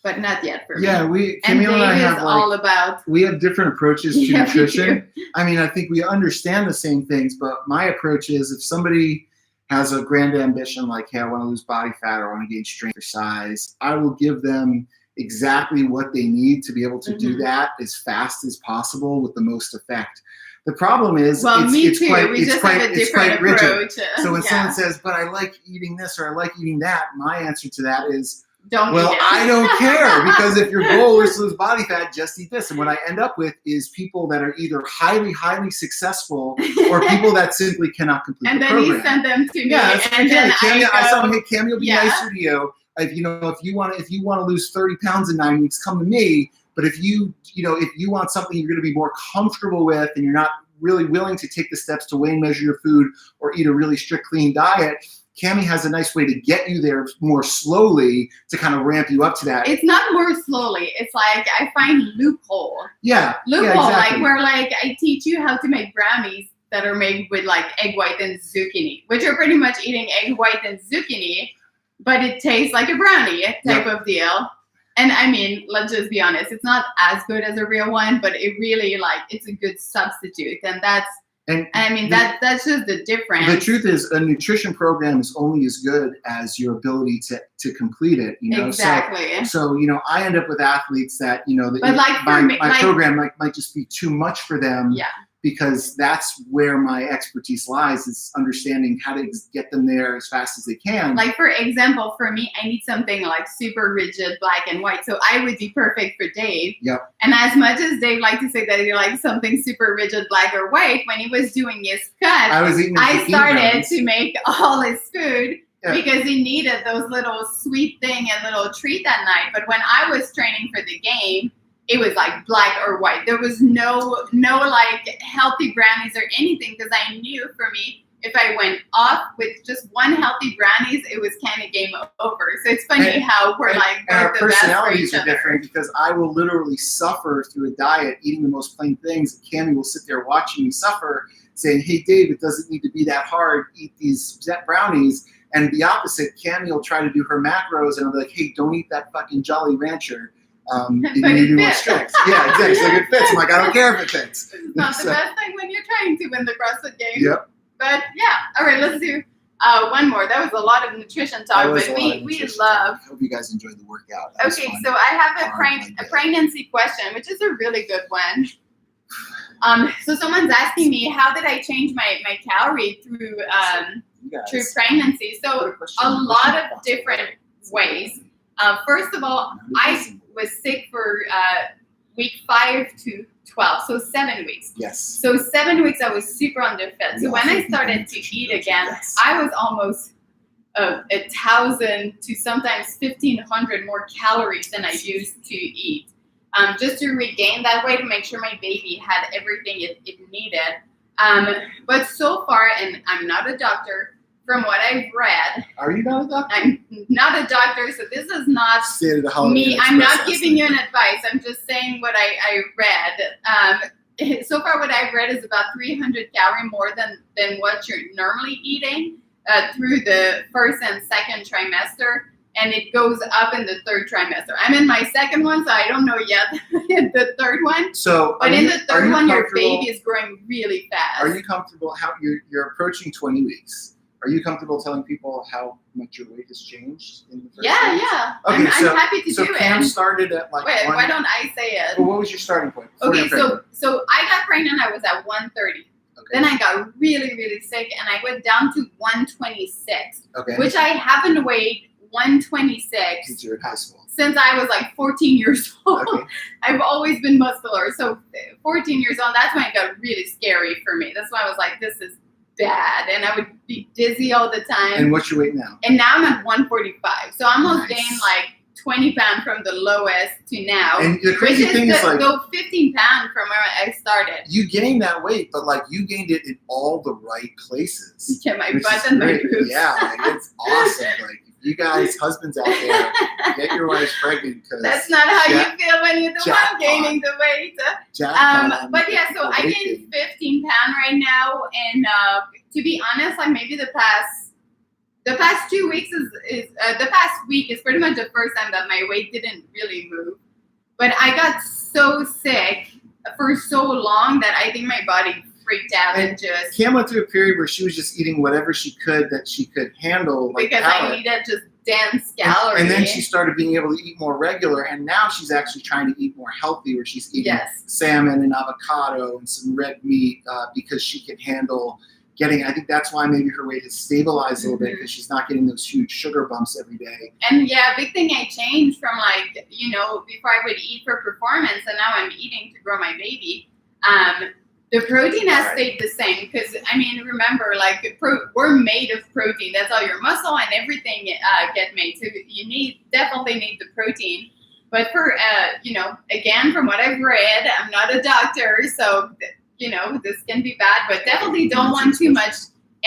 [SPEAKER 2] But not yet for me.
[SPEAKER 1] Yeah, Camille and I have
[SPEAKER 2] all about.
[SPEAKER 1] We have different approaches to nutrition. I mean, I think we understand the same things, but my approach is if somebody has a grand ambition like, hey, I want to lose body fat or I want to gain strength or size, I will give them exactly what they need to be able to do that as fast as possible with the most effect. The problem is, it's quite rigid. So when someone says, but I like eating this or I like eating that, my answer to that is, I don't care, because if your goal is to lose body fat, just eat this. And what I end up with is people that are either highly, highly successful or people that simply cannot complete the program. And then you send them to me. Yeah, and then I saw him, hey, Camille, be nicer to you. If you want to lose 30 pounds in 9 weeks, come to me. But if you want something you're going to be more comfortable with and you're not really willing to take the steps to weigh and measure your food or eat a really strict, clean diet, Cami has a nice way to get you there more slowly to kind of ramp you up to that. It's not more slowly. It's like I find loophole. Yeah. Loophole, exactly. Like where like I teach you how to make brownies that are made with like egg white and zucchini, which are pretty much eating egg white and zucchini, but it tastes like a brownie type of deal. And I mean, let's just be honest, it's not as good as a real one, but it really it's a good substitute. And that's just the difference. The truth is a nutrition program is only as good as your ability to complete it. Exactly. So I end up with athletes that, my program might just be too much for them. Yeah. Because that's where my expertise lies, is understanding how to get them there as fast as they can. Like, for example, for me, I need something like super rigid, black and white. So I would be perfect for Dave. Yep. And as much as Dave liked to say that he liked something super rigid, black or white, when he was doing his cut, I started to make all his food because he needed those little sweet thing and little treat at night. But when I was training for the game, it was like black or white. There was no like healthy brownies or anything, because I knew for me, if I went off with just one healthy brownies, it was kind of game over. So it's funny how we're our personalities are different, because I will literally suffer through a diet eating the most plain things. Cammy will sit there watching me suffer, saying, "Hey, Dave, it doesn't need to be that hard. Eat these brownies." And the opposite, Cammy will try to do her macros, and I'll be like, "Hey, don't eat that fucking Jolly Rancher. You need to be more strict." Yeah, exactly. So it fits. I'm like, I don't care if it fits. It's not the best thing when you're trying to win the CrossFit game. Yep. But yeah, all right, let's do one more. That was a lot of nutrition talk, but we love. I hope you guys enjoyed the workout. Okay, so I have a pregnancy question, which is a really good one. So someone's asking me, how did I change my calorie through pregnancy? So a lot of different ways. First of all, I was sick for week 5 to 12, so 7 weeks. Yes. So 7 weeks I was super underfed. So when I started to eat again, I was almost 1,000 to sometimes 1,500 more calories than I used to eat, just to regain that weight, to make sure my baby had everything it needed. But so far, and I'm not a doctor, from what I've read. Are you not a doctor? I'm not a doctor, so this is not me. I'm not giving you an advice. I'm just saying what I read. So far, what I've read is about 300 calories more than what you're normally eating through the first and second trimester, and it goes up in the third trimester. I'm in my second one, so I don't know yet the third one. So, but in the third one, your baby is growing really fast. Are you comfortable? How you're approaching 20 weeks? Are you comfortable telling people how much your weight has changed in the first weeks? Yeah. Okay, I'm happy to do it. So Cam started at like Wait, why don't I say it? Well, what was your starting point? Okay, so I got pregnant, I was at 130. Okay.
[SPEAKER 2] Then I got really, really sick, and I went down to 126,
[SPEAKER 1] Okay.
[SPEAKER 2] which I haven't weighed 126
[SPEAKER 1] Since you're in high school.
[SPEAKER 2] since I was like 14 years old.
[SPEAKER 1] Okay.
[SPEAKER 2] I've always been muscular. So 14 years old, that's when it got really scary for me. That's why I was like, this is bad. And I would be dizzy all the time.
[SPEAKER 1] And what's your weight now?
[SPEAKER 2] And now I'm at 145. So I almost
[SPEAKER 1] Nice.
[SPEAKER 2] gained like 20 pounds from the lowest to now.
[SPEAKER 1] And the crazy thing is like,
[SPEAKER 2] go 15 pounds from where I started.
[SPEAKER 1] you gained that weight, but like you gained it in all the right places.
[SPEAKER 2] Yeah, my
[SPEAKER 1] which
[SPEAKER 2] butt
[SPEAKER 1] is
[SPEAKER 2] and my
[SPEAKER 1] great.
[SPEAKER 2] boobs.
[SPEAKER 1] Yeah, like it's awesome. Like you guys, husbands out there, get your wives pregnant because
[SPEAKER 2] That's not how you feel when you're the one
[SPEAKER 1] jackpot.
[SPEAKER 2] gaining the weight. But yeah, so I gained 15 pounds right now, and to be honest, like maybe the past 2 weeks is the past week is pretty much the first time that my weight didn't really move. But I got so sick for so long that I think my body freaked out and just
[SPEAKER 1] Cam went through a period where she was just eating whatever she could that she could handle, like
[SPEAKER 2] because
[SPEAKER 1] palate.
[SPEAKER 2] I needed just dense calories.
[SPEAKER 1] And then she started being able to eat more regular, and now she's actually trying to eat more healthy, where she's eating salmon and avocado and some red meat because she can handle getting. I think that's why maybe her weight has stabilized a little bit, because she's not getting those huge sugar bumps every day.
[SPEAKER 2] And yeah, big thing I changed from like, before I would eat for performance, and now I'm eating to grow my baby. The protein has stayed the same because, I mean, remember, like, we're made of protein. That's how your muscle and everything get made. So you definitely need the protein. But for, again, from what I've read, I'm not a doctor, so, this can be bad. But definitely don't want too much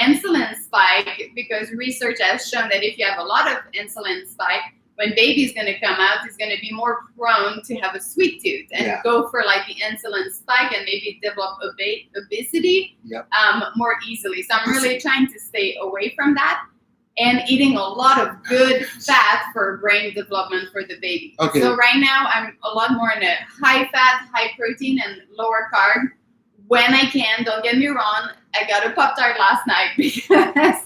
[SPEAKER 2] insulin spike, because research has shown that if you have a lot of insulin spike, when baby's going to come out, he's going to be more prone to have a sweet tooth and go for like the insulin spike and maybe develop obesity more easily. So I'm really trying to stay away from that and eating a lot of good fat for brain development for the baby.
[SPEAKER 1] Okay.
[SPEAKER 2] So right now I'm a lot more in a high fat, high protein and lower carb when I can. Don't get me wrong. I got a Pop-Tart last night because...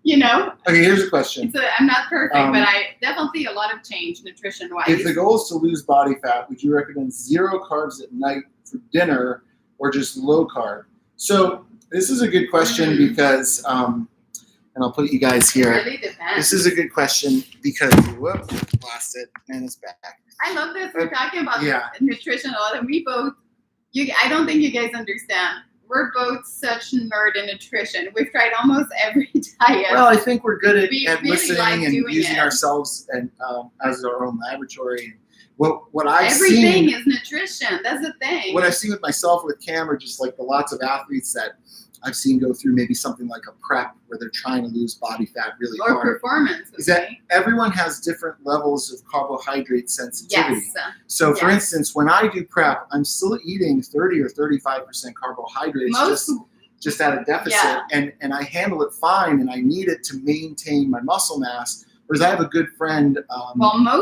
[SPEAKER 1] Okay, here's a question.
[SPEAKER 2] I'm not perfect, but I definitely a lot of change nutrition-wise.
[SPEAKER 1] If the goal is to lose body fat, would you recommend 0 carbs at night for dinner or just low carb? So this is a good question because, and I'll put you guys here.
[SPEAKER 2] It really depends.
[SPEAKER 1] This is a good question because, lost it, and it's back.
[SPEAKER 2] I love this. We're talking about nutrition a lot, and we both, I don't think you guys understand. We're both such nerd in nutrition. We've tried almost every diet.
[SPEAKER 1] Well, I think we're good at
[SPEAKER 2] really
[SPEAKER 1] listening
[SPEAKER 2] like
[SPEAKER 1] and using ourselves and as our own laboratory. What I've
[SPEAKER 2] Everything
[SPEAKER 1] seen
[SPEAKER 2] is nutrition. That's the thing.
[SPEAKER 1] What I've seen with myself, with Cam, are just like the lots of athletes that I've seen go through maybe something like a prep where they're trying to lose body fat really hard.
[SPEAKER 2] Or performance.
[SPEAKER 1] Is that everyone has different levels of carbohydrate sensitivity.
[SPEAKER 2] Yes.
[SPEAKER 1] So, for instance, when I do prep, I'm still eating 30 or 35% carbohydrates just at a deficit, and I handle it fine, and I need it to maintain my muscle mass. Whereas I have a good friend,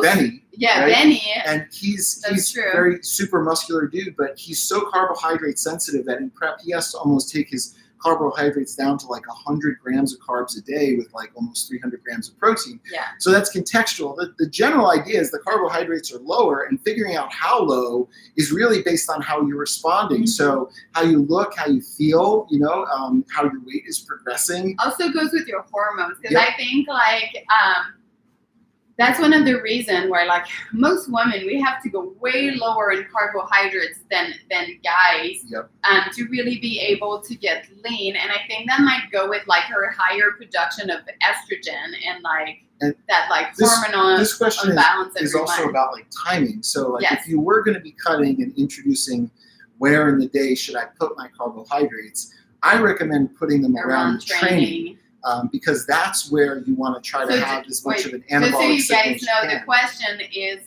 [SPEAKER 1] Benny.
[SPEAKER 2] Yeah,
[SPEAKER 1] right?
[SPEAKER 2] Benny.
[SPEAKER 1] And he's very super muscular dude, but he's so carbohydrate sensitive that in prep he has to almost take his carbohydrates down to like 100 grams of carbs a day with like almost 300 grams of protein.
[SPEAKER 2] Yeah.
[SPEAKER 1] So that's contextual. The general idea is the carbohydrates are lower, and figuring out how low is really based on how you're responding. So how you look, how you feel, how your weight is progressing.
[SPEAKER 2] Also goes with your hormones, because I think that's one of the reasons why, like, most women, we have to go way lower in carbohydrates than guys to really be able to get lean. And I think that might go with like her higher production of estrogen and hormonal
[SPEAKER 1] this question
[SPEAKER 2] imbalance
[SPEAKER 1] is also about like timing. So like if you were going to be cutting and introducing where in the day should I put my carbohydrates, I recommend putting them around training. Because that's where you want to try to have as much of an anabolic
[SPEAKER 2] just so you guys know, the question is,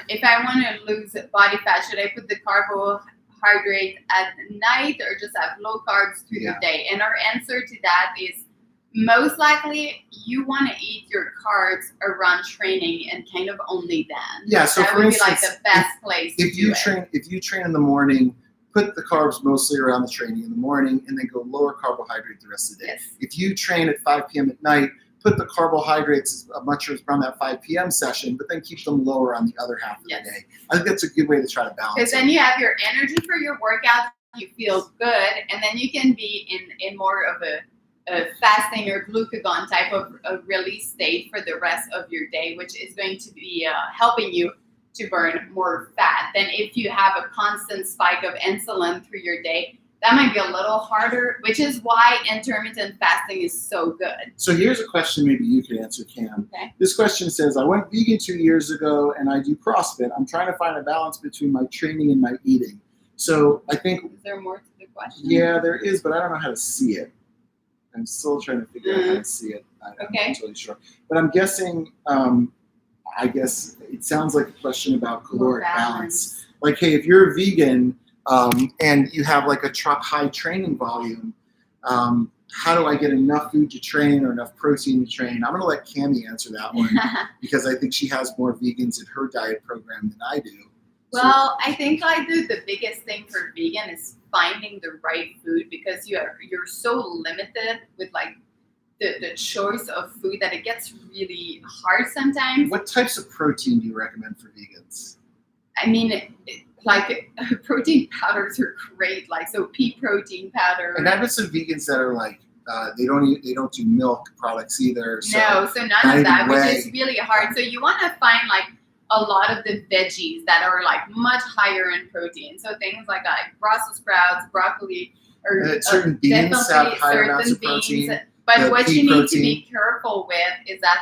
[SPEAKER 2] if I want to lose body fat, should I put the carbohydrate at night or just have low carbs through the day? And our answer to that is most likely you want to eat your carbs around training and kind of only then.
[SPEAKER 1] Yeah, so
[SPEAKER 2] that
[SPEAKER 1] for
[SPEAKER 2] would
[SPEAKER 1] instance,
[SPEAKER 2] be like the best place to do it.
[SPEAKER 1] If you train in the morning, put the carbs mostly around the training in the morning, and then go lower carbohydrate the rest of the day.
[SPEAKER 2] Yes.
[SPEAKER 1] If you train at 5 p.m. at night, put the carbohydrates much around that 5 p.m. session, but then keep them lower on the other half of the day. I think that's a good way to try to balance it.
[SPEAKER 2] Because then you have your energy for your workout, you feel good, and then you can be in more of a fasting or glucagon type of release state for the rest of your day, which is going to be helping you to burn more fat. Then if you have a constant spike of insulin through your day, that might be a little harder, which is why intermittent fasting is so good.
[SPEAKER 1] So here's a question maybe you could answer, Cam.
[SPEAKER 2] Okay.
[SPEAKER 1] This question says, I went vegan 2 years ago and I do CrossFit. I'm trying to find a balance between my training and my eating. So I think...
[SPEAKER 2] Is there more to the question?
[SPEAKER 1] Yeah, there is, but I don't know how to see it. I'm still trying to figure out how to see it. I'm not really sure. But I'm guessing, I guess it sounds like a question about caloric balance. Like, hey, if you're a vegan and you have like a high training volume, how do I get enough food to train or enough protein to train? I'm going to let Cammie answer that one because I think she has more vegans in her diet program than I do.
[SPEAKER 2] Well, I think like the biggest thing for vegan is finding the right food, because you're so limited with like the choice of food that it gets really hard sometimes.
[SPEAKER 1] What types of protein do you recommend for vegans?
[SPEAKER 2] I mean, like protein powders are great, like so pea protein powder.
[SPEAKER 1] And I've got some vegans that are like they don't do milk products either. So
[SPEAKER 2] no, so none of that, which is really hard. So you want to find like a lot of the veggies that are like much higher in protein. So things like Brussels sprouts, broccoli, or
[SPEAKER 1] certain beans have higher amounts of protein.
[SPEAKER 2] But what you need to be careful with is that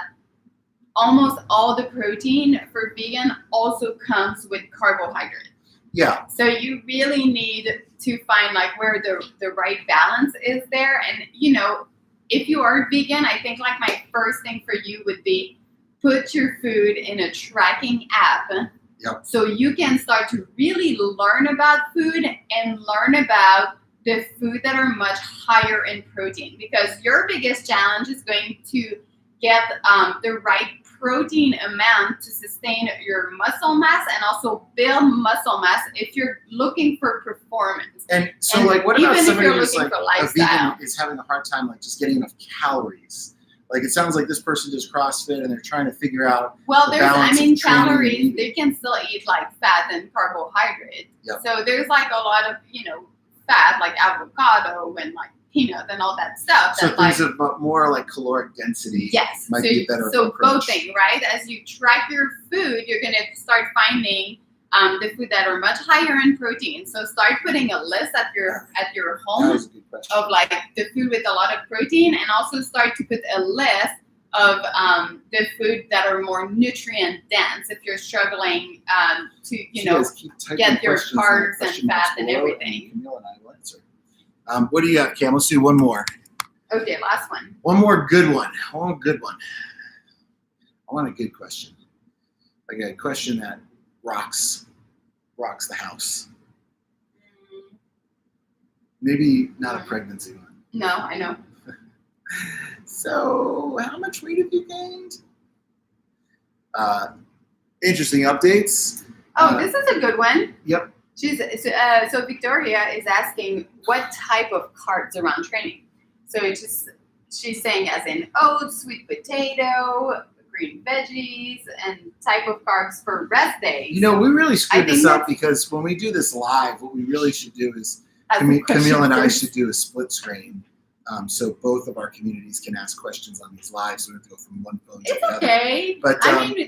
[SPEAKER 2] almost all the protein for vegan also comes with carbohydrate.
[SPEAKER 1] Yeah.
[SPEAKER 2] So you really need to find like where the right balance is there. And you know, if you are vegan, I think like my first thing for you would be put your food in a tracking app.
[SPEAKER 1] Yep.
[SPEAKER 2] So you can start to really learn about food and learn about the food that are much higher in protein, because your biggest challenge is going to get the right protein amount to sustain your muscle mass and also build muscle mass if you're looking for performance.
[SPEAKER 1] And so like what about somebody who's like
[SPEAKER 2] a
[SPEAKER 1] vegan is having a hard time like just getting enough calories? Like it sounds like this person does CrossFit and they're trying to figure out
[SPEAKER 2] calories, they can still eat like fat and carbohydrate.
[SPEAKER 1] Yep.
[SPEAKER 2] So there's like a lot of, fat like avocado and like peanut and all that stuff.
[SPEAKER 1] So
[SPEAKER 2] that,
[SPEAKER 1] things of more like caloric density might be a better approach.
[SPEAKER 2] So both things, right? As you track your food, you're going to start finding the food that are much higher in protein. So start putting a list at your home of like the food with a lot of protein, and also start to put a list of the food that are more nutrient dense if you're struggling to get your carbs and fat and everything.
[SPEAKER 1] Camille and I will answer. What do you have, Cam? Let's do one more.
[SPEAKER 2] Okay, last one.
[SPEAKER 1] One more good one. I want a good one. I want a good question. Like a question that rocks the house. Maybe not a pregnancy one.
[SPEAKER 2] No, I know.
[SPEAKER 1] So, how much weight have you gained? Interesting updates.
[SPEAKER 2] Oh, this is a good one.
[SPEAKER 1] Yep.
[SPEAKER 2] So Victoria is asking what type of carbs around training. So she's saying as in oats, sweet potato, green veggies, and type of carbs for rest days.
[SPEAKER 1] We really screwed this up because when we do this live, what we really should do is Camille and I should do a split screen. So both of our communities can ask questions on these lives. So we have to go from one phone to the other.
[SPEAKER 2] Okay.
[SPEAKER 1] But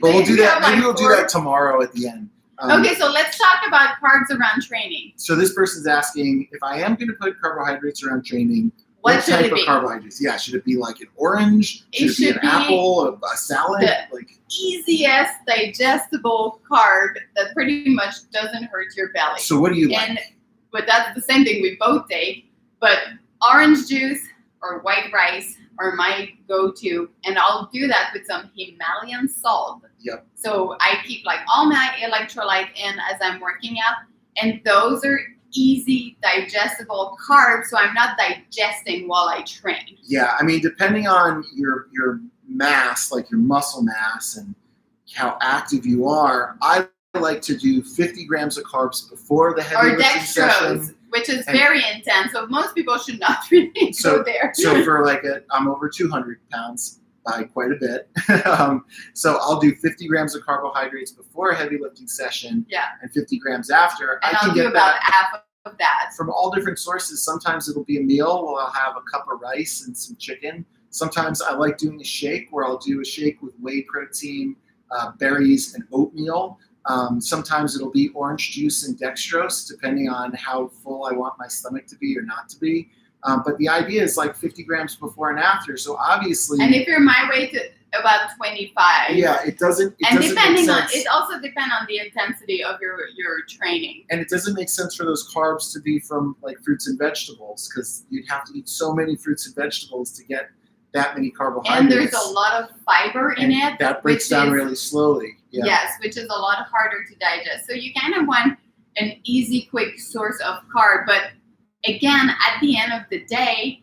[SPEAKER 1] we'll do that. Maybe we'll do that tomorrow at the end.
[SPEAKER 2] Okay, so let's talk about carbs around training.
[SPEAKER 1] So this person's asking, if I am going to put carbohydrates around training,
[SPEAKER 2] what
[SPEAKER 1] type of carbohydrates? Yeah, should it be like an orange? Should it be an apple? A salad?
[SPEAKER 2] The easiest digestible carb that pretty much doesn't hurt your belly.
[SPEAKER 1] So what do you like?
[SPEAKER 2] But that's the same thing we both take. But orange juice or white rice are my go-to, and I'll do that with some Himalayan salt.
[SPEAKER 1] Yep.
[SPEAKER 2] So I keep like all my electrolyte in as I'm working out, and those are easy digestible carbs, so I'm not digesting while I train.
[SPEAKER 1] Yeah, I mean, depending on your mass, like your muscle mass and how active you are, I like to do 50 grams of carbs before the heavy lifting session.
[SPEAKER 2] Which is very intense, so most people should not really go there.
[SPEAKER 1] So for I'm over 200 pounds by quite a bit. So I'll do 50 grams of carbohydrates before a heavy lifting session, and 50 grams after.
[SPEAKER 2] And I'll do about half that.
[SPEAKER 1] From all different sources. Sometimes it'll be a meal where I'll have a cup of rice and some chicken. Sometimes I like doing a shake where I'll do a shake with whey protein, berries, and oatmeal. Sometimes it'll be orange juice and dextrose, depending on how full I want my stomach to be or not to be. But the idea is like 50 grams before and after. So obviously,
[SPEAKER 2] and if you're my weight, about 25.
[SPEAKER 1] Yeah, it doesn't.
[SPEAKER 2] And depending on, it also depends on the intensity of your training.
[SPEAKER 1] And it doesn't make sense for those carbs to be from like fruits and vegetables, because you'd have to eat so many fruits and vegetables to get that many carbohydrates.
[SPEAKER 2] And there's a lot of fiber in it.
[SPEAKER 1] That breaks down really slowly. Yeah.
[SPEAKER 2] Yes, which is a lot harder to digest. So you kind of want an easy, quick source of carb. But again, at the end of the day,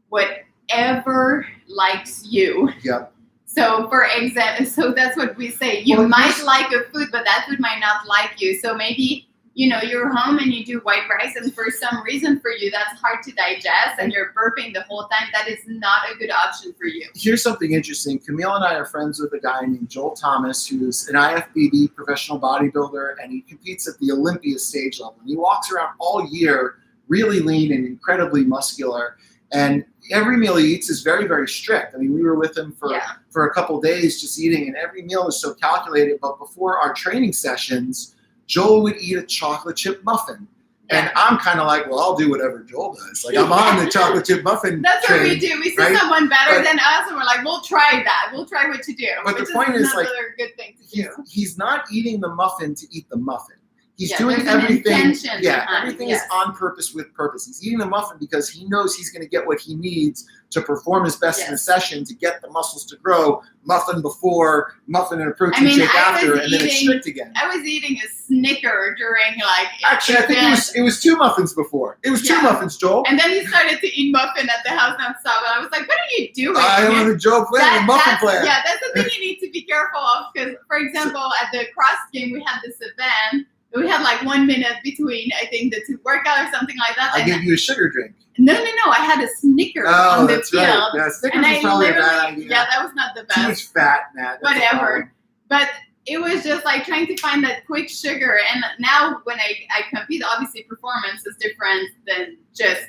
[SPEAKER 2] whatever likes you.
[SPEAKER 1] Yep.
[SPEAKER 2] So for example, so that's what we say. You might like a food, but that food might not like you. So maybe, you're home and you do white rice, and for some reason for you, that's hard to digest and you're burping the whole time. That is not a good option for you.
[SPEAKER 1] Here's something interesting. Camille and I are friends with a guy named Joel Thomas, who's an IFBB professional bodybuilder, and he competes at the Olympia stage level. And he walks around all year really lean and incredibly muscular. And every meal he eats is very, very strict. I mean, we were with him for a couple days just eating, and every meal is so calculated. But before our training sessions, Joel would eat a chocolate chip muffin. And I'm kind of like, well, I'll do whatever Joel does. Like, I'm on the chocolate chip muffin
[SPEAKER 2] That's
[SPEAKER 1] train,
[SPEAKER 2] what we do. We see someone better than us, and we're like, we'll try that. We'll try what you do.
[SPEAKER 1] But the point is, like,
[SPEAKER 2] good thing to do.
[SPEAKER 1] He's not eating the muffin to eat the muffin. He's doing
[SPEAKER 2] there's
[SPEAKER 1] everything.
[SPEAKER 2] Yeah,
[SPEAKER 1] everything is on purpose with purpose. He's eating the muffin because he knows he's going to get what he needs to perform his best in the session, to get the muscles to grow. Muffin before, muffin and a protein shake after, and then it's strict again.
[SPEAKER 2] I was eating a Snicker during
[SPEAKER 1] Actually, I think it was 2 muffins before. It was 2 muffins, Joel.
[SPEAKER 2] And then he started to eat muffin at the house nonstop, and I was like, "What are you doing?"
[SPEAKER 1] I want a Joe plan, a muffin plan.
[SPEAKER 2] Yeah, that's the thing you need to be careful of, because, for example, at the cross game we had this event. We had like 1 minute between, I think, the 2 workout or something like that.
[SPEAKER 1] I gave you a sugar drink.
[SPEAKER 2] No. I had a Snicker on the field.
[SPEAKER 1] Right. Yeah, Snickers is probably a bad idea.
[SPEAKER 2] Yeah, that was not the best.
[SPEAKER 1] Too much fat, man.
[SPEAKER 2] Whatever. But it was just like trying to find that quick sugar. And now when I compete, obviously performance is different than just,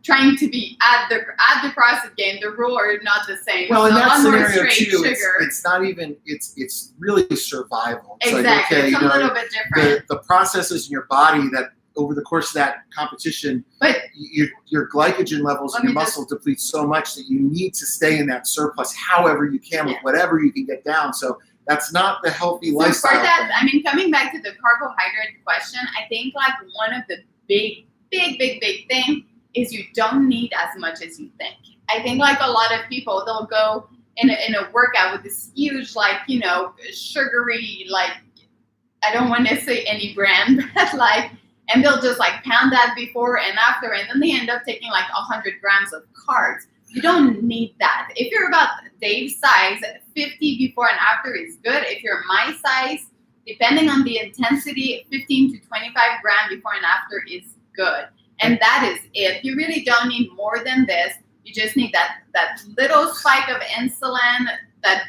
[SPEAKER 2] trying to be at the CrossFit game. The rules are not the same.
[SPEAKER 1] Well, in that scenario too,
[SPEAKER 2] sugar.
[SPEAKER 1] it's not even. It's really survival. It's
[SPEAKER 2] exactly.
[SPEAKER 1] Like, okay,
[SPEAKER 2] it's a little bit different.
[SPEAKER 1] The processes in your body that over the course of that competition,
[SPEAKER 2] but
[SPEAKER 1] your glycogen levels in your muscle deplete so much that you need to stay in that surplus however you can with whatever you can get down. So that's not the healthy lifestyle.
[SPEAKER 2] For that, I mean, coming back to the carbohydrate question, I think like one of the big thing is you don't need as much as you think. I think like a lot of people, they'll go in a workout with this huge, like, sugary, like, I don't want to say any brand, but like, and they'll just like pound that before and after, and then they end up taking like 100 grams of carbs. You don't need that. If you're about Dave's size, 50 before and after is good. If you're my size, depending on the intensity, 15 to 25 grams before and after is good. And that is it. You really don't need more than this. You just need that little spike of insulin that,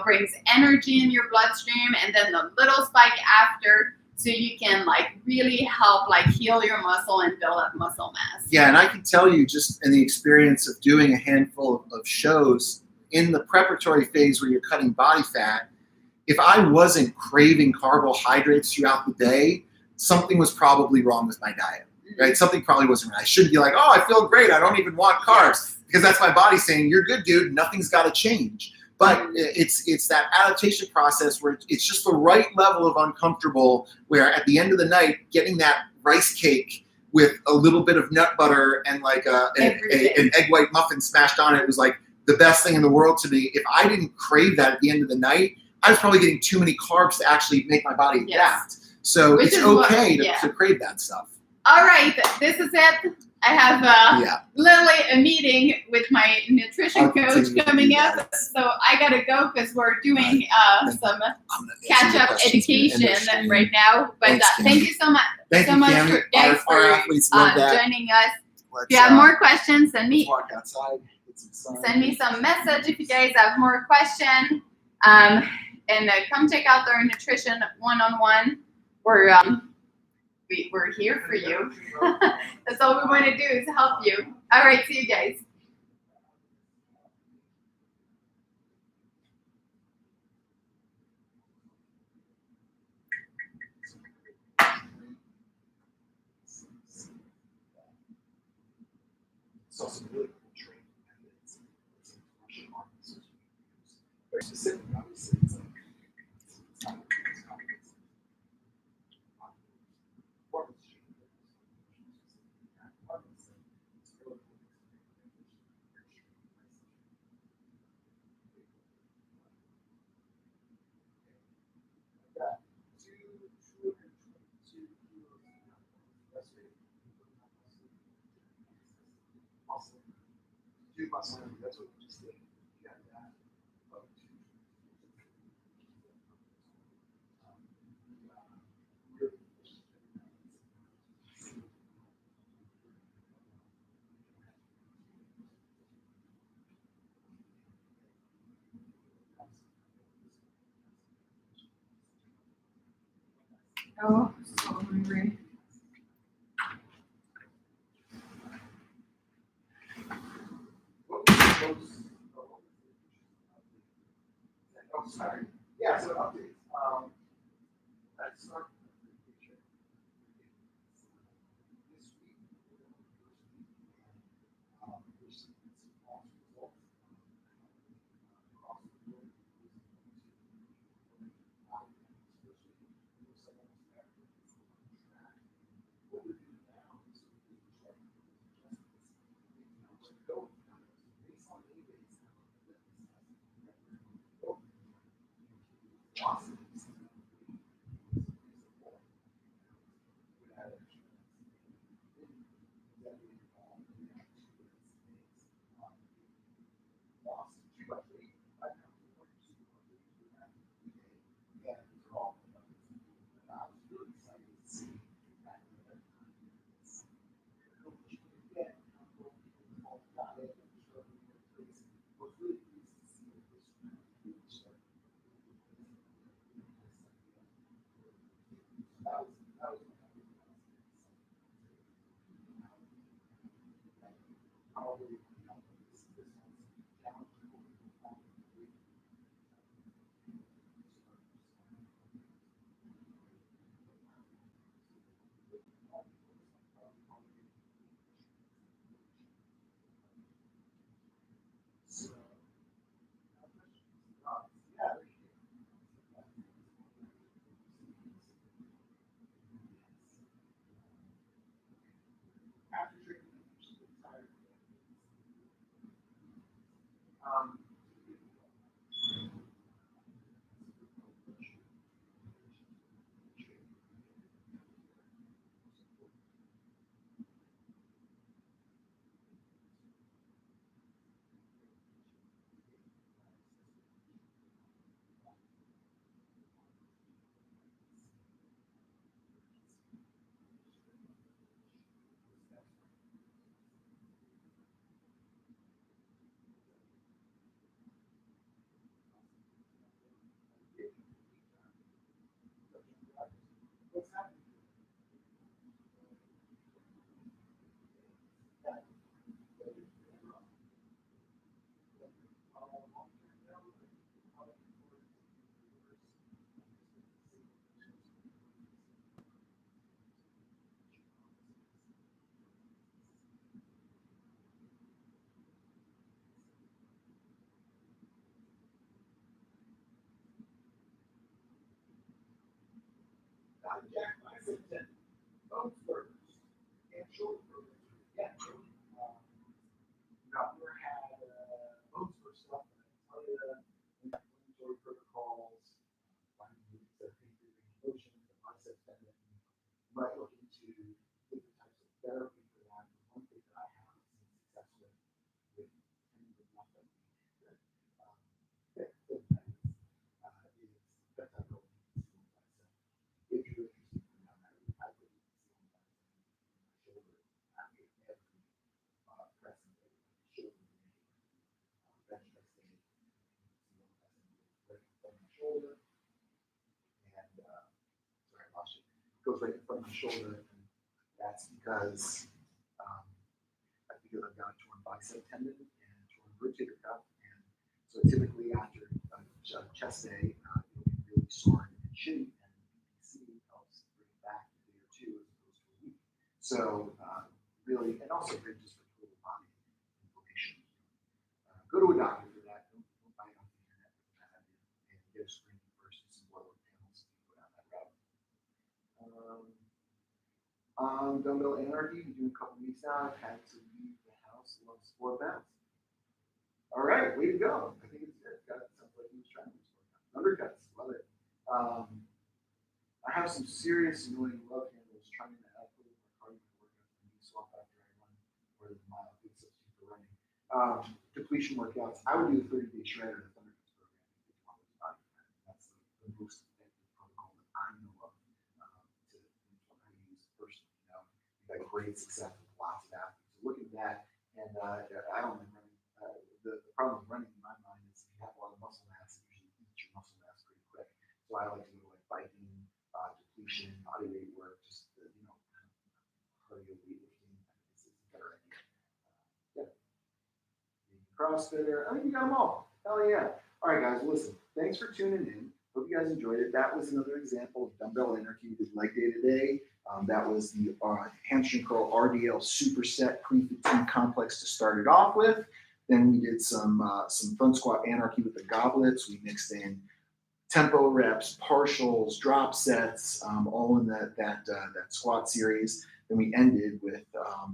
[SPEAKER 2] brings energy in your bloodstream, and then the little spike after, so you can like really help like heal your muscle and build up muscle mass.
[SPEAKER 1] Yeah, and I can tell you just in the experience of doing a handful of shows in the preparatory phase where you're cutting body fat, if I wasn't craving carbohydrates throughout the day, something was probably wrong with my diet. Right? Something probably wasn't right. I shouldn't be like, oh, I feel great. I don't even want carbs, because that's my body saying, you're good, dude. Nothing's got to change. But it's that adaptation process where it's just the right level of uncomfortable, where at the end of the night, getting that rice cake with a little bit of nut butter and like an egg white muffin smashed on it was like the best thing in the world to me. If I didn't crave that at the end of the night, I was probably getting too many carbs to actually make my body adapt. So it's okay to crave that stuff.
[SPEAKER 2] All right, this is it. I have literally a meeting with my nutrition coach coming up, so I gotta go because we're doing some catch-up education right now. But thank you so much, for joining us. If you have more questions, send me some message if you guys have more questions. And come check out our nutrition one-on-one. we're here for you. That's all we want to do is help you. All right, see you guys.
[SPEAKER 1] Saw some really cool training methods. Some martial arts. Very specific, obviously. It's like it's not it's performance training. It's really cool. Got 222 kilos yesterday. Muscle. Do muscle. That's what we just did. You got that.
[SPEAKER 2] Oh, so hungry.
[SPEAKER 1] Oh, sorry. Yeah, so updates. Let's start with the picture. This week, we're seeing some awesome results across the board. What we're doing now is we're trying to adjust this. Go based on any base. Awesome. Jack, I said 10. Bones burgers and shoulder burgers. Yeah. Never had bones for stuff. I tell you, inflammatory protocols, finding the motion, the bicep tendon. You might look into different types of therapy for that. One thing that I have seen success with tendon of nothing is peptide. If you're interested in that, I would see my shoulder after every press and shoulder bench press day. Right from my shoulder. And sorry, I lost you. Go goes right in front of my shoulder. And that's because I've got a torn bicep tendon and a torn rotator cuff. And so typically after a chest day, it'll be really sore and shitty, and BPC helps bring it back a day or two as opposed to a week. So really, and also good just for total body inflammation. Go to a doctor for that. Don't buy it off the internet for that idea, and get a screening first and some blood work panels to go down that route. Dumbbell anarchy, we've been doing a couple weeks now. I've had to leave the house lost 4 pounds. All right, way to go. I think it's good. Sounds like he was trying to lose 4 pounds. Undercuts, love it. I have some serious annoying love handles trying to output my cardio workouts and swap after I run more than a mile. Good substitute for running. Depletion workouts. I would do a 30-day shred or the Thundercuts program. That's the most effective protocol that I know of to use personally. You've got great success with lots of athletes. So look at that, and I don't like running. The problem with running in my mind is if you have a lot of muscle mass, it usually eats your muscle mass pretty quick. So I like to go like biking, depletion, body weight work, just cardio weightlifting. It's a better idea. Yeah. CrossFitter. I mean, you got them all. Hell yeah. All right, guys, listen. Thanks for tuning in. Hope you guys enjoyed it. That was another example of dumbbell anarchy. We did leg day today. That was the Hamstring Curl RDL superset pre-fatigue complex to start it off with. Then we did some front squat anarchy with the goblets. We mixed in tempo reps, partials, drop sets, all in that squat series. Then we ended with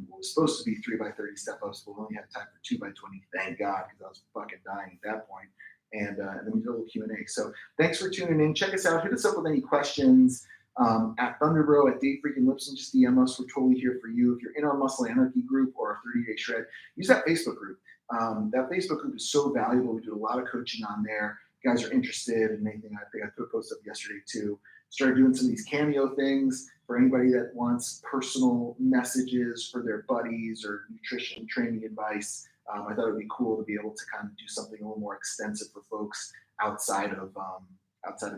[SPEAKER 1] what was supposed to be 3x30 step ups, but we only had time for 2x20. Thank God, because I was fucking dying at that point. And then we did a little Q&A. So thanks for tuning in. Check us out. Hit us up with any questions at Thundrbro, at Dave Freaking Lipson. Just DM us. We're totally here for you. If you're in our Muscle Anarchy group or our 30-day shred, use that Facebook group. That Facebook group is so valuable. We do a lot of coaching on there. If you guys are interested in anything, I think I put a post up yesterday too. Started doing some of these cameo things for anybody that wants personal messages for their buddies or nutrition training advice. I thought it would be cool to be able to kind of do something a little more extensive for folks outside of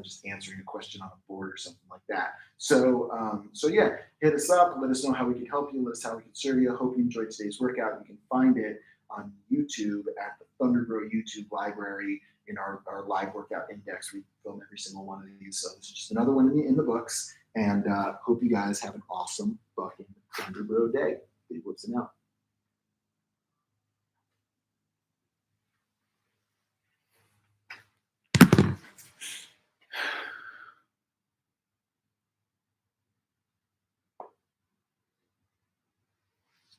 [SPEAKER 1] just answering a question on a board or something like that. So yeah, hit us up. Let us know how we can help you. Let us know how we can serve you. I hope you enjoyed today's workout. You can find it on YouTube at the Thundrbro YouTube library in our live workout index. We film every single one of these. So this is just another one in the books. And hope you guys have an awesome fucking Thundrbro day. Dave Lipson out.